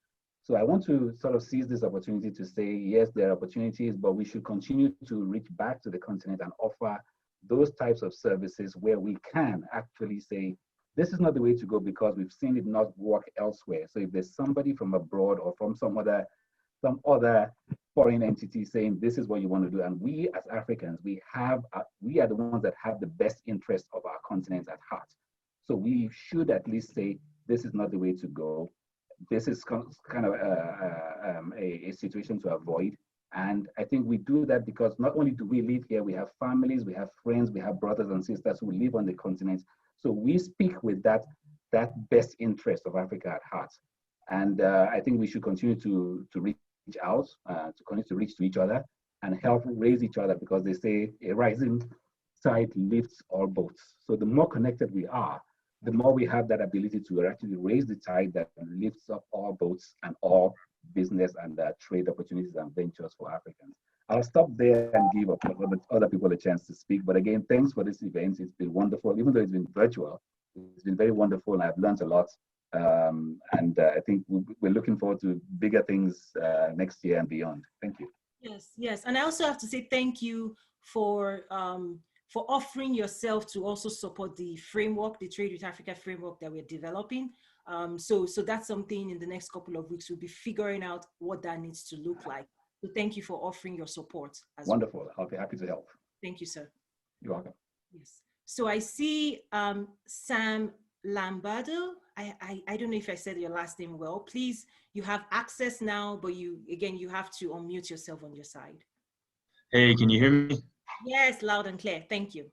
So I want to sort of seize this opportunity to say, yes, there are opportunities, but we should continue to reach back to the continent and offer those types of services where we can actually say, this is not the way to go because we've seen it not work elsewhere. So if there's somebody from abroad or from some other foreign entity saying this is what you want to do, and we as Africans, we are the ones that have the best interest of our continent at heart. So we should at least say this is not the way to go. This is kind of a situation to avoid. And I think we do that because not only do we live here, we have families, we have friends, we have brothers and sisters who live on the continent. So we speak with that best interest of Africa at heart. And I think we should continue to reach out, to continue to reach to each other and help raise each other, because they say a rising tide lifts all boats. So the more connected we are, the more we have that ability to actually raise the tide that lifts up all boats and all business and trade opportunities and ventures for Africans. I'll stop there and give other people a chance to speak. But again, thanks for this event. It's been wonderful, even though it's been virtual. It's been very wonderful, and I've learned a lot. I think we're looking forward to bigger things next year and beyond. Thank you. Yes. And I also have to say thank you for offering yourself to also support the framework, the Trade with Africa framework that we're developing. So that's something in the next couple of weeks we'll be figuring out what that needs to look like. So thank you for offering your support as Wonderful. well. I'll be happy to help. Thank you, sir. You're welcome. Yes. So I see Sam Lambado. I don't know if I said your last name well. Please, you have access now, but you have to unmute yourself on your side. Hey, can you hear me? Yes, loud and clear. Thank you.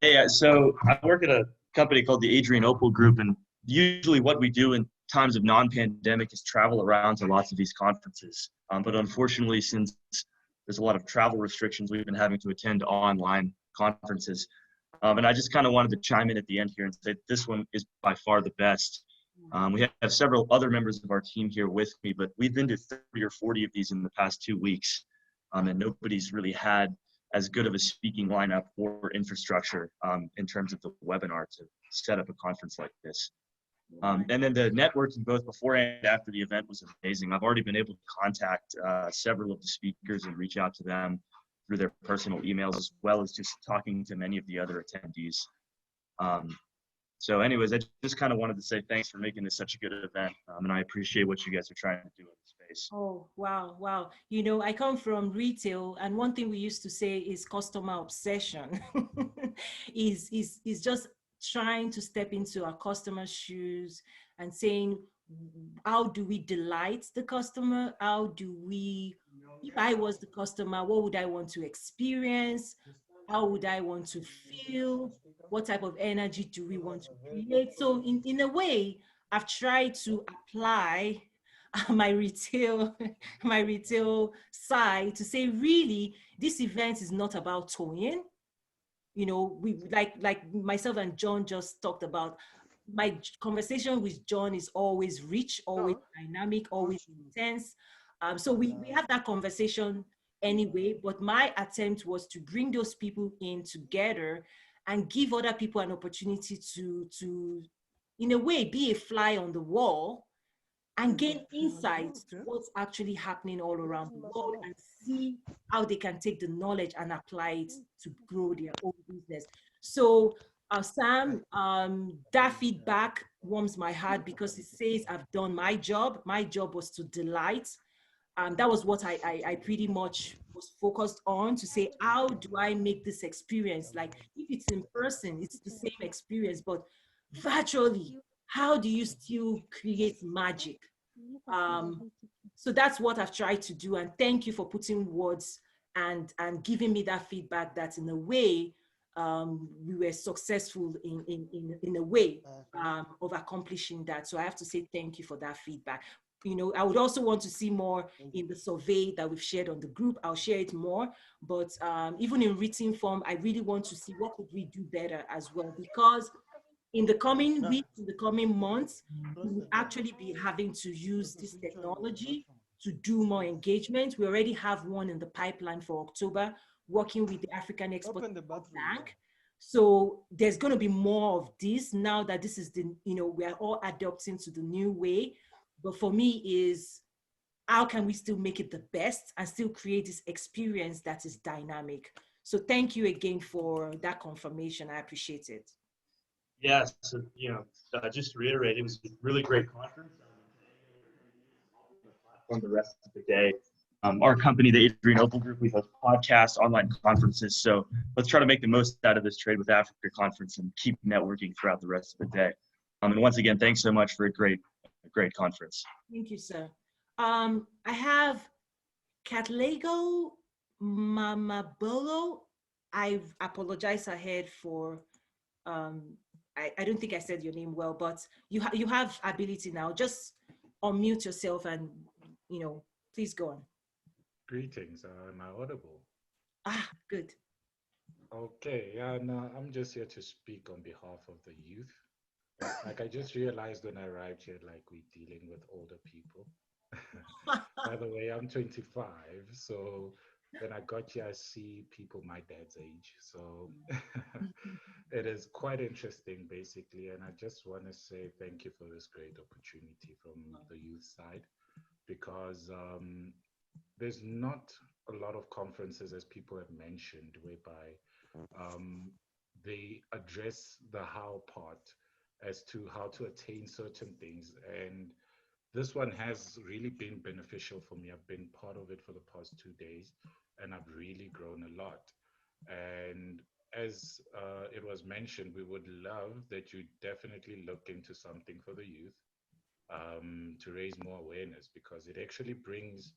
Hey, so I work at a company called the Adrian Opal Group, and usually what we do in times of non-pandemic is travel around to lots of these conferences. But unfortunately, since there's a lot of travel restrictions, we've been having to attend online conferences. And I just kind of wanted to chime in at the end here and say this one is by far the best. We have several other members of our team here with me, but we've been to 30 or 40 of these in the past 2 weeks. And nobody's really had as good of a speaking lineup or infrastructure in terms of the webinar to set up a conference like this. And then the networking both before and after the event was amazing. I've already been able to contact several of the speakers and reach out to them through their personal emails, as well as just talking to many of the other attendees. So anyways, I just kind of wanted to say thanks for making this such a good event. And I appreciate what you guys are trying to do in this space. Oh, wow. You know, I come from retail, and one thing we used to say is customer obsession is just trying to step into our customer's shoes and saying, how do we delight the customer? How do we, if I was the customer, what would I want to experience? How would I want to feel? What type of energy do we want to create? So in a way, I've tried to apply my retail side to say, really, this event is not about toying. You know, we like myself and John just talked about, my conversation with John is always rich, always dynamic, always intense. So we have that conversation anyway, but my attempt was to bring those people in together and give other people an opportunity to in a way, be a fly on the wall and gain insights to what's actually happening all around the world and see how they can take the knowledge and apply it to grow their own business. So Sam, that feedback warms my heart because it says I've done my job. My job was to delight. That was what I pretty much was focused on, to say, how do I make this experience? Like, if it's in person, it's the same experience, but virtually, how do you still create magic? So that's what I've tried to do. And thank you for putting words and giving me that feedback that in a way, we were successful in a way of accomplishing that. So I have to say thank you for that feedback. You know, I would also want to see more in the survey that we've shared on the group. I'll share it more, but even in written form, I really want to see what could we do better as well, because in the coming weeks, in the coming months, we will actually be having to use this technology to do more engagement. We already have one in the pipeline for October, working with the African Export Bank. So there's going to be more of this now that this is the, you know, we are all adopting to the new way. But for me is, how can we still make it the best and still create this experience that is dynamic? So thank you again for that confirmation. I appreciate it. Yes, so, you know, just to reiterate, it was a really great conference. On the rest of the day, our company, the Adrian Opal Group, we host podcasts, online conferences. So let's try to make the most out of this Trade with Africa conference and keep networking throughout the rest of the day. And once again, thanks so much for a great conference. Thank you, sir. I have Katlego Mamabolo. I apologize ahead for, I don't think I said your name well, but you have ability now. Just unmute yourself and, you know, please go on. Greetings, am I audible? Ah, good. Okay, yeah, no, I'm just here to speak on behalf of the youth. Like, I just realized when I arrived here, like, we're dealing with older people. By the way, I'm 25, so when I got here, I see people my dad's age. So it is quite interesting, basically. And I just want to say thank you for this great opportunity from the youth side, because there's not a lot of conferences, as people have mentioned, whereby they address the how part as to how to attain certain things. And this one has really been beneficial for me. I've been part of it for the past 2 days, and I've really grown a lot. And as it was mentioned, we would love that you definitely look into something for the youth to raise more awareness, because it actually brings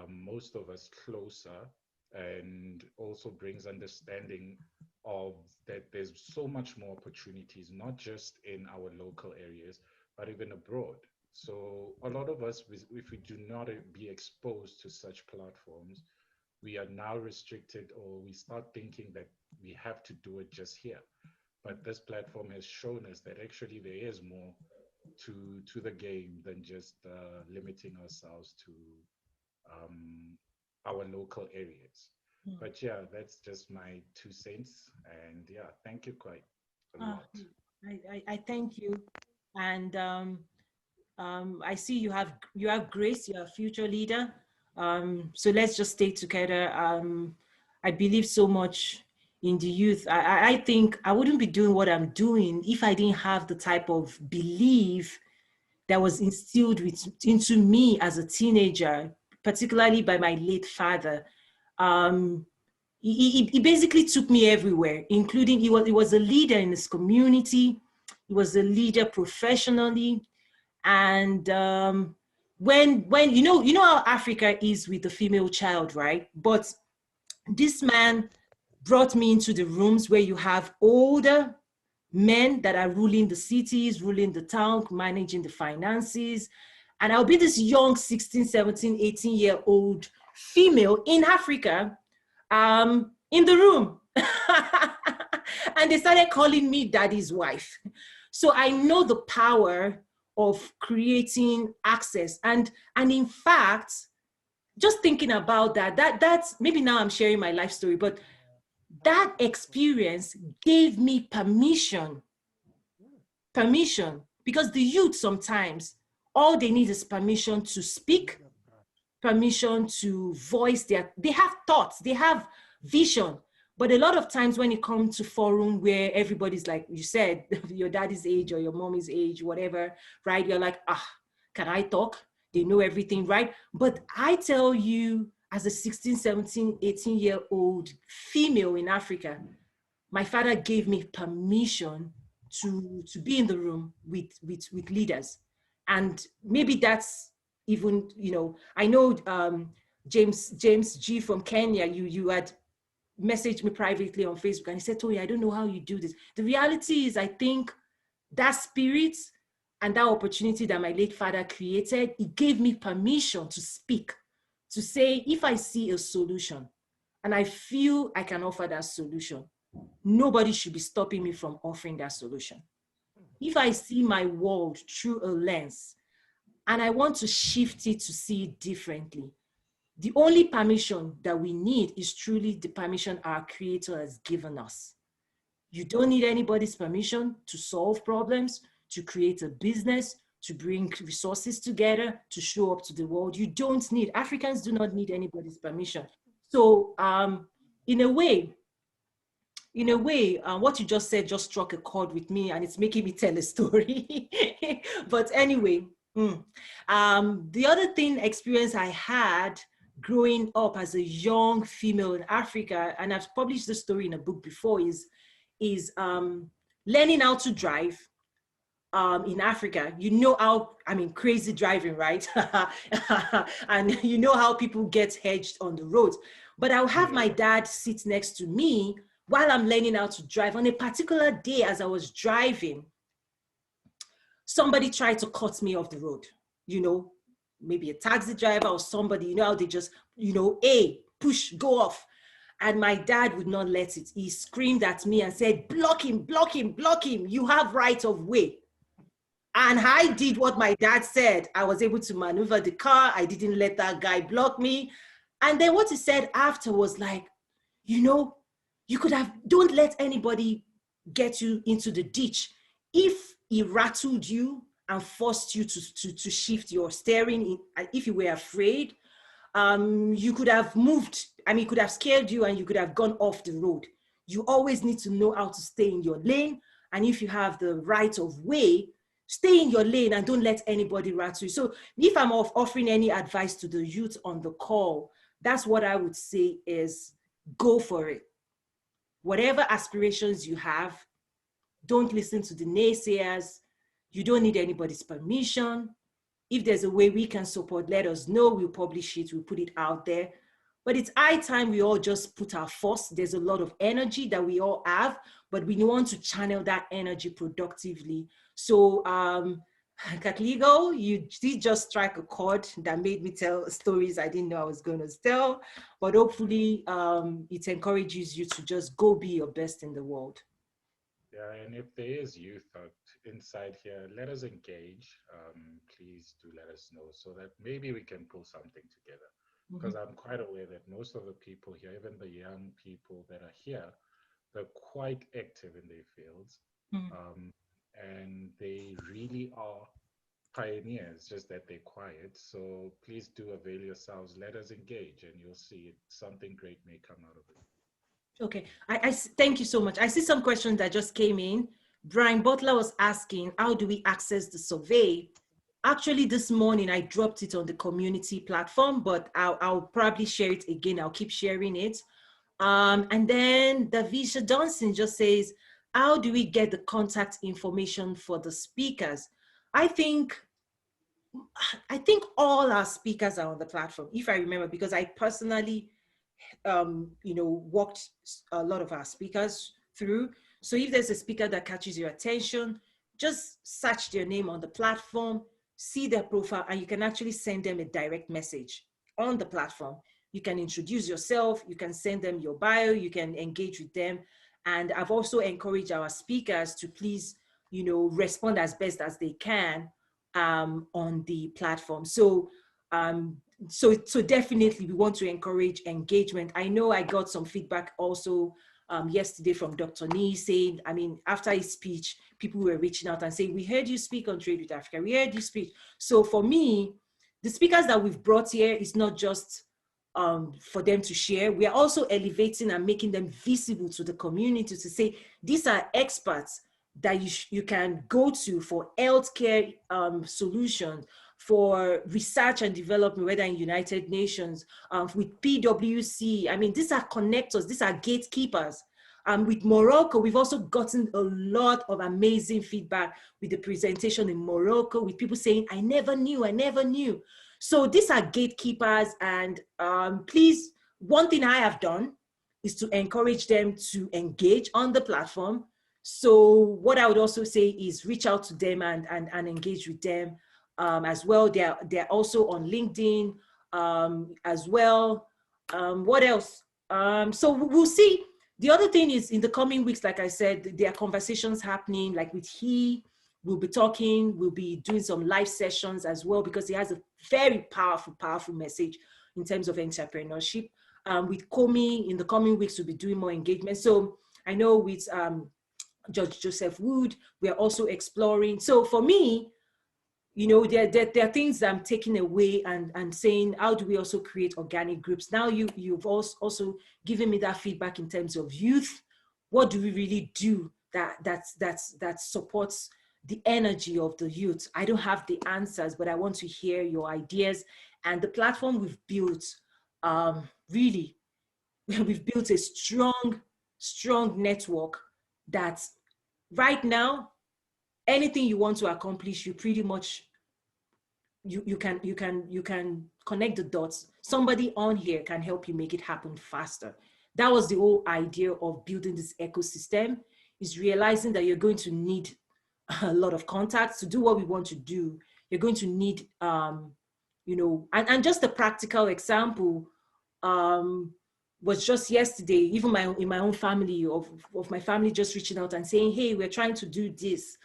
most of us closer, and also brings understanding of that there's so much more opportunities, not just in our local areas, but even abroad. So a lot of us, if we do not be exposed to such platforms, we are now restricted, or we start thinking that we have to do it just here. But this platform has shown us that actually there is more to the game than just limiting ourselves to our local areas. But yeah, that's just my 2 cents. And yeah, thank you quite a lot. I thank you. And I see you have grace, you're a future leader. So let's just stay together. I believe so much in the youth. I think I wouldn't be doing what I'm doing if I didn't have the type of belief that was instilled into me as a teenager, particularly by my late father. He basically took me everywhere, including he was a leader in his community. He was a leader professionally. And when you know how Africa is with the female child, right? But this man brought me into the rooms where you have older men that are ruling the cities, ruling the town, managing the finances. And I'll be this young 16, 17, 18-year-old female in Africa in the room. And they started calling me daddy's wife. So I know the power of creating access. And in fact, just thinking about that's maybe now I'm sharing my life story, but that experience gave me permission, because the youth sometimes, all they need is permission to speak, permission to voice they have thoughts, they have vision. But a lot of times when it comes to forum where everybody's like, you said, your daddy's age or your mommy's age, whatever, right? You're like, can I talk? They know everything, right? But I tell you, as a 16, 17, 18-year-old female in Africa, my father gave me permission to be in the room with leaders. And maybe that's even, I know James G from Kenya, you had messaged me privately on Facebook and he said, Tony, I don't know how you do this. The reality is, I think that spirit and that opportunity that my late father created, it gave me permission to speak, to say, if I see a solution and I feel I can offer that solution, nobody should be stopping me from offering that solution. If I see my world through a lens and I want to shift it to see it differently, the only permission that we need is truly the permission our Creator has given us. You don't need anybody's permission to solve problems, to create a business, to bring resources together, to show up to the world. You don't need, Africans do not need anybody's permission. So in a way, what you just said just struck a chord with me, and it's making me tell a story. But anyway, the other experience I had growing up as a young female in Africa, and I've published the story in a book before, is learning how to drive in Africa. Crazy driving, right? And you know how people get hedged on the roads. But I'll have my dad sit next to me while I'm learning how to drive. On a particular day, as I was driving, somebody tried to cut me off the road. Maybe a taxi driver or somebody, how they just, push, go off. And my dad would not let it. He screamed at me and said, block him, block him, block him. You have right of way. And I did what my dad said. I was able to maneuver the car. I didn't let that guy block me. And then what he said after was like, you could have, don't let anybody get you into the ditch. If he rattled you and forced you to shift your steering, if you were afraid, you could have moved. It could have scared you and you could have gone off the road. You always need to know how to stay in your lane. And if you have the right of way, stay in your lane and don't let anybody rattle you. So if I'm offering any advice to the youth on the call, that's what I would say is go for it. Whatever aspirations you have, don't listen to the naysayers. You don't need anybody's permission. If there's a way we can support, let us know. We'll publish it, we'll put it out there. But it's high time we all just put our force. There's a lot of energy that we all have, but we want to channel that energy productively. So, Katligo, you did just strike a chord that made me tell stories I didn't know I was going to tell, but hopefully it encourages you to just go be your best in the world. Yeah, and if there is youth out inside here, let us engage. Please do let us know so that maybe we can pull something together. Because I'm quite aware that most of the people here, even the young people that are here, they're quite active in their fields. And they really are pioneers, just that they're quiet. So please do avail yourselves. Let us engage and you'll see something great may come out of it. Okay, I thank you so much. I see some questions that just came in. Brian Butler was asking, how do we access the survey? Actually, this morning, I dropped it on the community platform, but I'll probably share it again. I'll keep sharing it. And then Davisha Johnson just says, how do we get the contact information for the speakers? I think all our speakers are on the platform, if I remember, because I personally, walked a lot of our speakers through. So if there's a speaker that catches your attention, just search their name on the platform, see their profile, and you can actually send them a direct message on the platform. You can introduce yourself, you can send them your bio, you can engage with them. And I've also encouraged our speakers to please, respond as best as they can on the platform. So definitely we want to encourage engagement. I know I got some feedback also yesterday from Dr. Nee saying, after his speech, people were reaching out and saying, we heard you speak on Trade with Africa, we heard you speak. So for me, the speakers that we've brought here is not just for them to share. We are also elevating and making them visible to the community to say, these are experts that you can go to for healthcare solutions, for research and development, whether in United Nations, with PwC. These are connectors, these are gatekeepers. With Morocco, we've also gotten a lot of amazing feedback with the presentation in Morocco, with people saying, I never knew. So these are gatekeepers, and please, one thing I have done is to encourage them to engage on the platform. So what I would also say is reach out to them and engage with them as well. They're also on LinkedIn as well. What else? So we'll see. The other thing is, in the coming weeks, like I said, there are conversations happening, like with we'll be talking, we'll be doing some live sessions as well, because he has a very powerful message in terms of entrepreneurship. With Komi, in the coming weeks, we'll be doing more engagement. So I know with Judge Joseph Wood, we are also exploring. So for me, you know, there are things that I'm taking away and saying, how do we also create organic groups? Now you've also given me that feedback in terms of youth. What do we really do that supports the energy of the youth? I don't have the answers, but I want to hear your ideas. And the platform we've built, really, we've built a strong network that right now, anything you want to accomplish, you pretty much, you can connect the dots. Somebody on here can help you make it happen faster. That was the whole idea of building this ecosystem, is realizing that you're going to need a lot of contacts to do what we want to do. You're going to need, you know, and just a practical example was just yesterday, even in my own family, of my family just reaching out and saying, hey, we're trying to do this.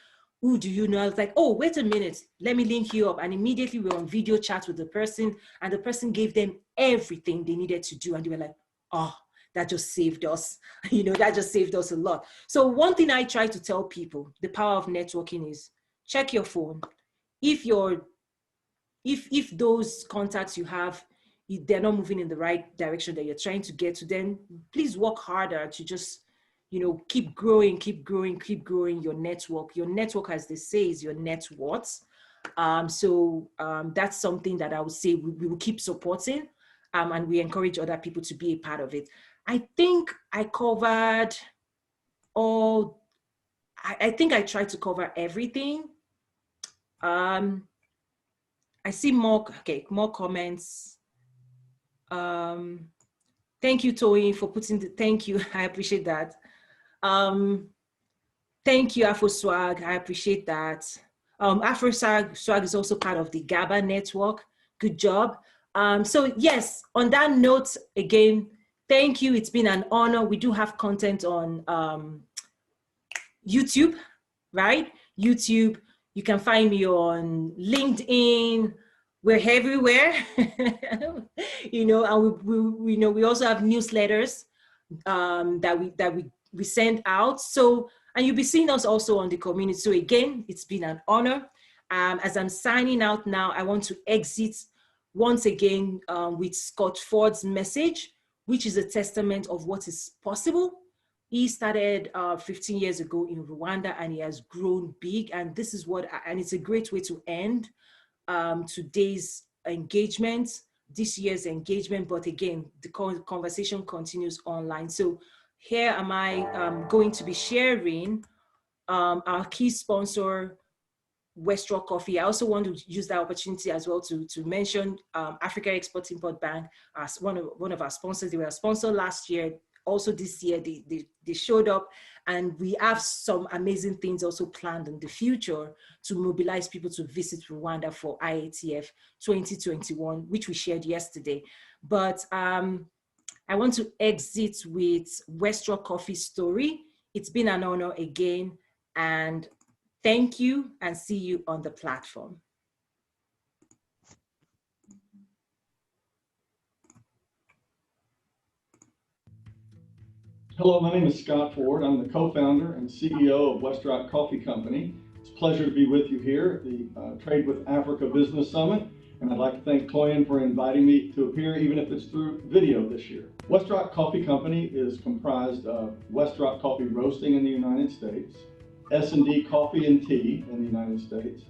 Who do you know? I was like, oh, wait a minute, let me link you up. And immediately we were on video chat with the person, and the person gave them everything they needed to do. And they were like, oh, that just saved us. You know, that just saved us a lot. So one thing I try to tell people, the power of networking, is check your phone. If those contacts you have, they're not moving in the right direction that you're trying to get to, then please work harder to just, you know, keep growing your network. Your network, as they say, is your net worth. So that's something that I would say we will keep supporting, and we encourage other people to be a part of it. I think I covered all, I think I tried to cover everything. I see more comments. Thank you, Toyin, for putting thank you, I appreciate that. Thank you, Afro Swag, I appreciate that. Afro Swag is also part of the GABA network. Good job. So yes, on that note, again, thank you. It's been an honor. We do have content on YouTube, right? YouTube. You can find me on LinkedIn. We're everywhere, you know, and we know we also have newsletters that we send out. So, and you'll be seeing us also on the community. So again, it's been an honor. As I'm signing out now, I want to exit once again with Scott Ford's message, which is a testament of what is possible. He started 15 years ago in Rwanda, and he has grown big. And this is and it's a great way to end today's engagement, this year's engagement. But again, the conversation continues online. So here am I going to be sharing our key sponsor, West Rock Coffee. I also want to use that opportunity as well to mention Africa Export-Import Bank as one of our sponsors. They were a sponsor last year. Also this year, they showed up, and we have some amazing things also planned in the future to mobilize people to visit Rwanda for IATF 2021, which we shared yesterday. But I want to exit with West Rock Coffee's story. It's been an honor again, and thank you, and see you on the platform. Hello, my name is Scott Ford. I'm the co-founder and CEO of West Rock Coffee Company. It's a pleasure to be with you here at the Trade with Africa Business Summit, and I'd like to thank Toyin for inviting me to appear, even if it's through video this year. West Rock Coffee Company is comprised of West Rock Coffee Roasting in the United States, S&D Coffee and Tea in the United States,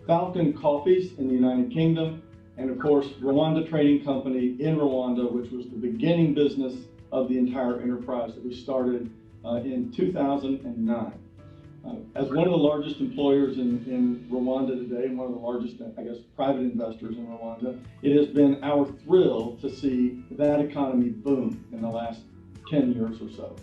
Falcon Coffees in the United Kingdom, and of course, Rwanda Trading Company in Rwanda, which was the beginning business of the entire enterprise that we started in 2009. As one of the largest employers in Rwanda today, and one of the largest, I guess, private investors in Rwanda, it has been our thrill to see that economy boom in the last 10 years or so.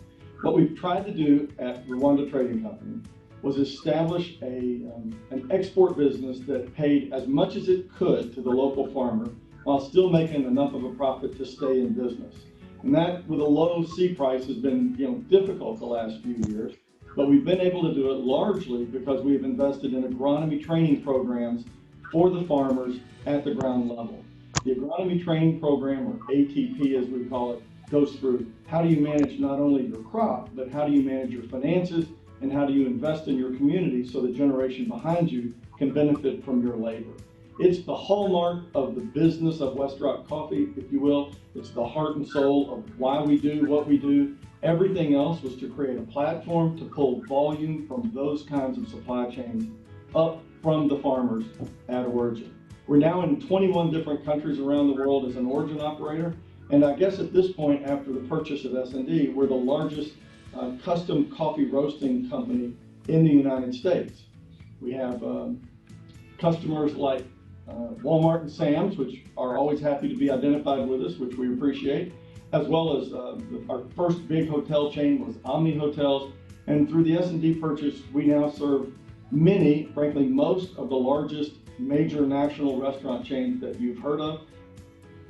What we've tried to do at Rwanda Trading Company was establish an export business that paid as much as it could to the local farmer while still making enough of a profit to stay in business. And that, with a low C price, has been difficult the last few years. But we've been able to do it largely because we've invested in agronomy training programs for the farmers at the ground level. The agronomy training program, or ATP as we call it, goes through how do you manage not only your crop, but how do you manage your finances, and how do you invest in your community so the generation behind you can benefit from your labor. It's the hallmark of the business of West Rock Coffee, if you will. It's the heart and soul of why we do what we do. Everything else was to create a platform to pull volume from those kinds of supply chains up from the farmers at origin. We're now in 21 different countries around the world as an origin operator. And I guess at this point, after the purchase of S&D, we're the largest custom coffee roasting company in the United States. We have customers like Walmart and Sam's, which are always happy to be identified with us, which we appreciate, as well as our first big hotel chain was Omni Hotels. And through the S&D purchase, we now serve many, frankly, most of the largest major national restaurant chains that you've heard of,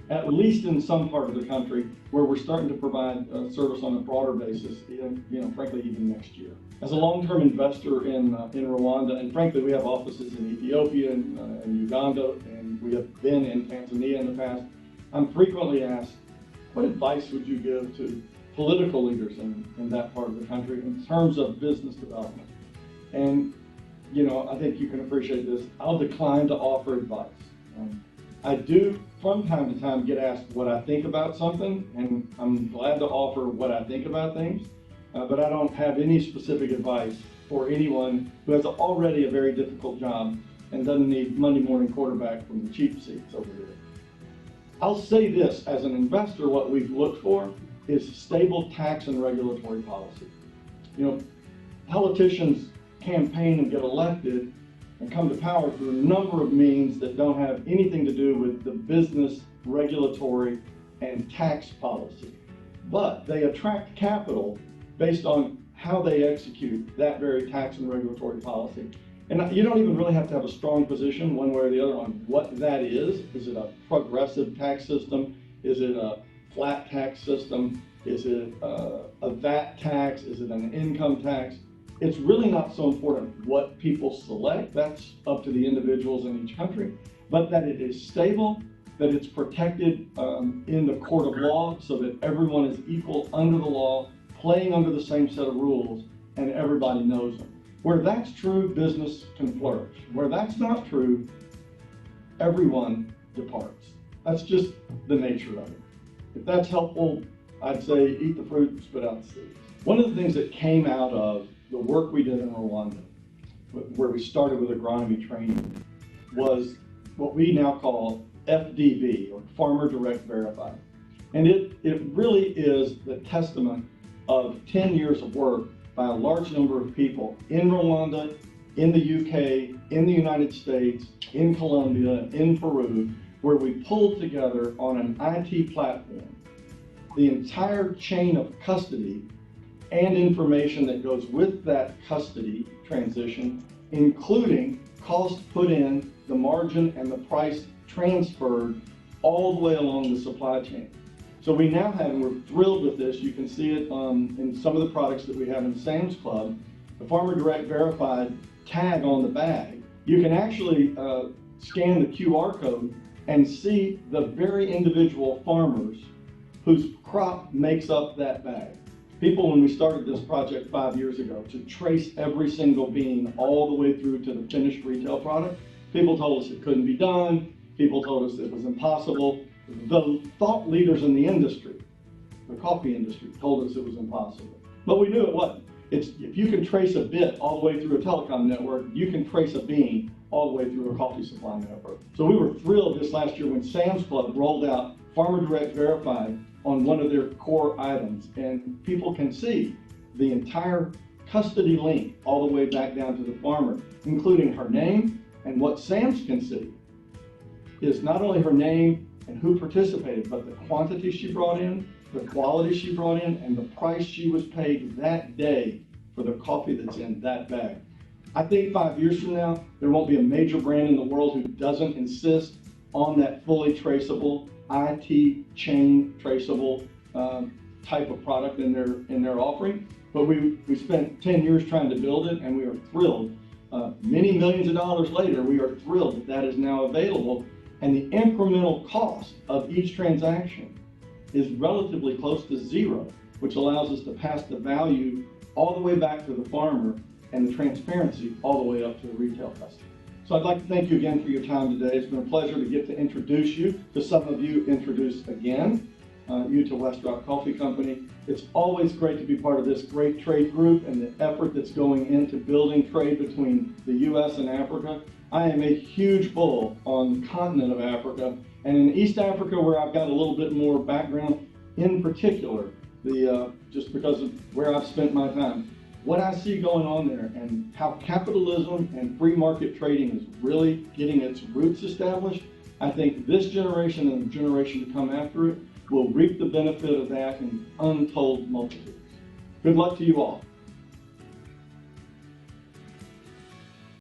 at least in some part of the country, where we're starting to provide service on a broader basis, frankly, even next year. As a long-term investor in Rwanda, and frankly, we have offices in Ethiopia and Uganda, and we have been in Tanzania in the past, I'm frequently asked, what advice would you give to political leaders in that part of the country in terms of business development? And, I think you can appreciate this. I'll decline to offer advice. I do, from time to time, get asked what I think about something, and I'm glad to offer what I think about things, but I don't have any specific advice for anyone who has already a very difficult job and doesn't need Monday morning quarterback from the cheap seats over there. I'll say this, as an investor, what we've looked for is stable tax and regulatory policy. Politicians campaign and get elected and come to power through a number of means that don't have anything to do with the business, regulatory, and tax policy. But they attract capital based on how they execute that very tax and regulatory policy. And you don't even really have to have a strong position one way or the other on what that is. Is it a progressive tax system? Is it a flat tax system? Is it a VAT tax? Is it an income tax? It's really not so important what people select. That's up to the individuals in each country. But that it is stable, that it's protected in the court of law so that everyone is equal under the law, playing under the same set of rules, and everybody knows them. Where that's true, business can flourish. Where that's not true, everyone departs. That's just the nature of it. If that's helpful, I'd say eat the fruit and spit out the seeds. One of the things that came out of the work we did in Rwanda, where we started with agronomy training, was what we now call FDV, or Farmer Direct Verified. And it really is the testament of 10 years of work by a large number of people in Rwanda, in the UK, in the United States, in Colombia, in Peru, where we pulled together on an IT platform the entire chain of custody and information that goes with that custody transition, including cost put in, the margin, and the price transferred all the way along the supply chain. So we now have, and we're thrilled with this, you can see it in some of the products that we have in Sam's Club, the Farmer Direct Verified tag on the bag. You can actually scan the QR code and see the very individual farmers whose crop makes up that bag. People, when we started this project 5 years ago, to trace every single bean all the way through to the finished retail product, people told us it couldn't be done. People told us it was impossible. The thought leaders in the industry, the coffee industry, told us it was impossible. But we knew it wasn't. If you can trace a bit all the way through a telecom network, you can trace a bean all the way through a coffee supply network. So we were thrilled this last year when Sam's Club rolled out Farmer Direct Verified on one of their core items, and people can see the entire custody link all the way back down to the farmer, including her name, and what Sam's can see is not only her name and who participated, but the quantity she brought in, the quality she brought in, and the price she was paid that day for the coffee that's in that bag. I think 5 years from now, there won't be a major brand in the world who doesn't insist on that fully traceable, IT chain traceable type of product in their offering. But we spent 10 years trying to build it, and we are thrilled. Many millions of dollars later, we are thrilled that that is now available, and the incremental cost of each transaction is relatively close to zero, which allows us to pass the value all the way back to the farmer and the transparency all the way up to the retail customer. So I'd like to thank you again for your time today. It's been a pleasure to get to introduce you, to some of you introduced again, you to Westrock Coffee Company. It's always great to be part of this great trade group and the effort that's going into building trade between the US and Africa. I am a huge bull on the continent of Africa, and in East Africa, where I've got a little bit more background, in particular, just because of where I've spent my time, what I see going on there and how capitalism and free market trading is really getting its roots established, I think this generation and the generation to come after it will reap the benefit of that in untold multitudes. Good luck to you all.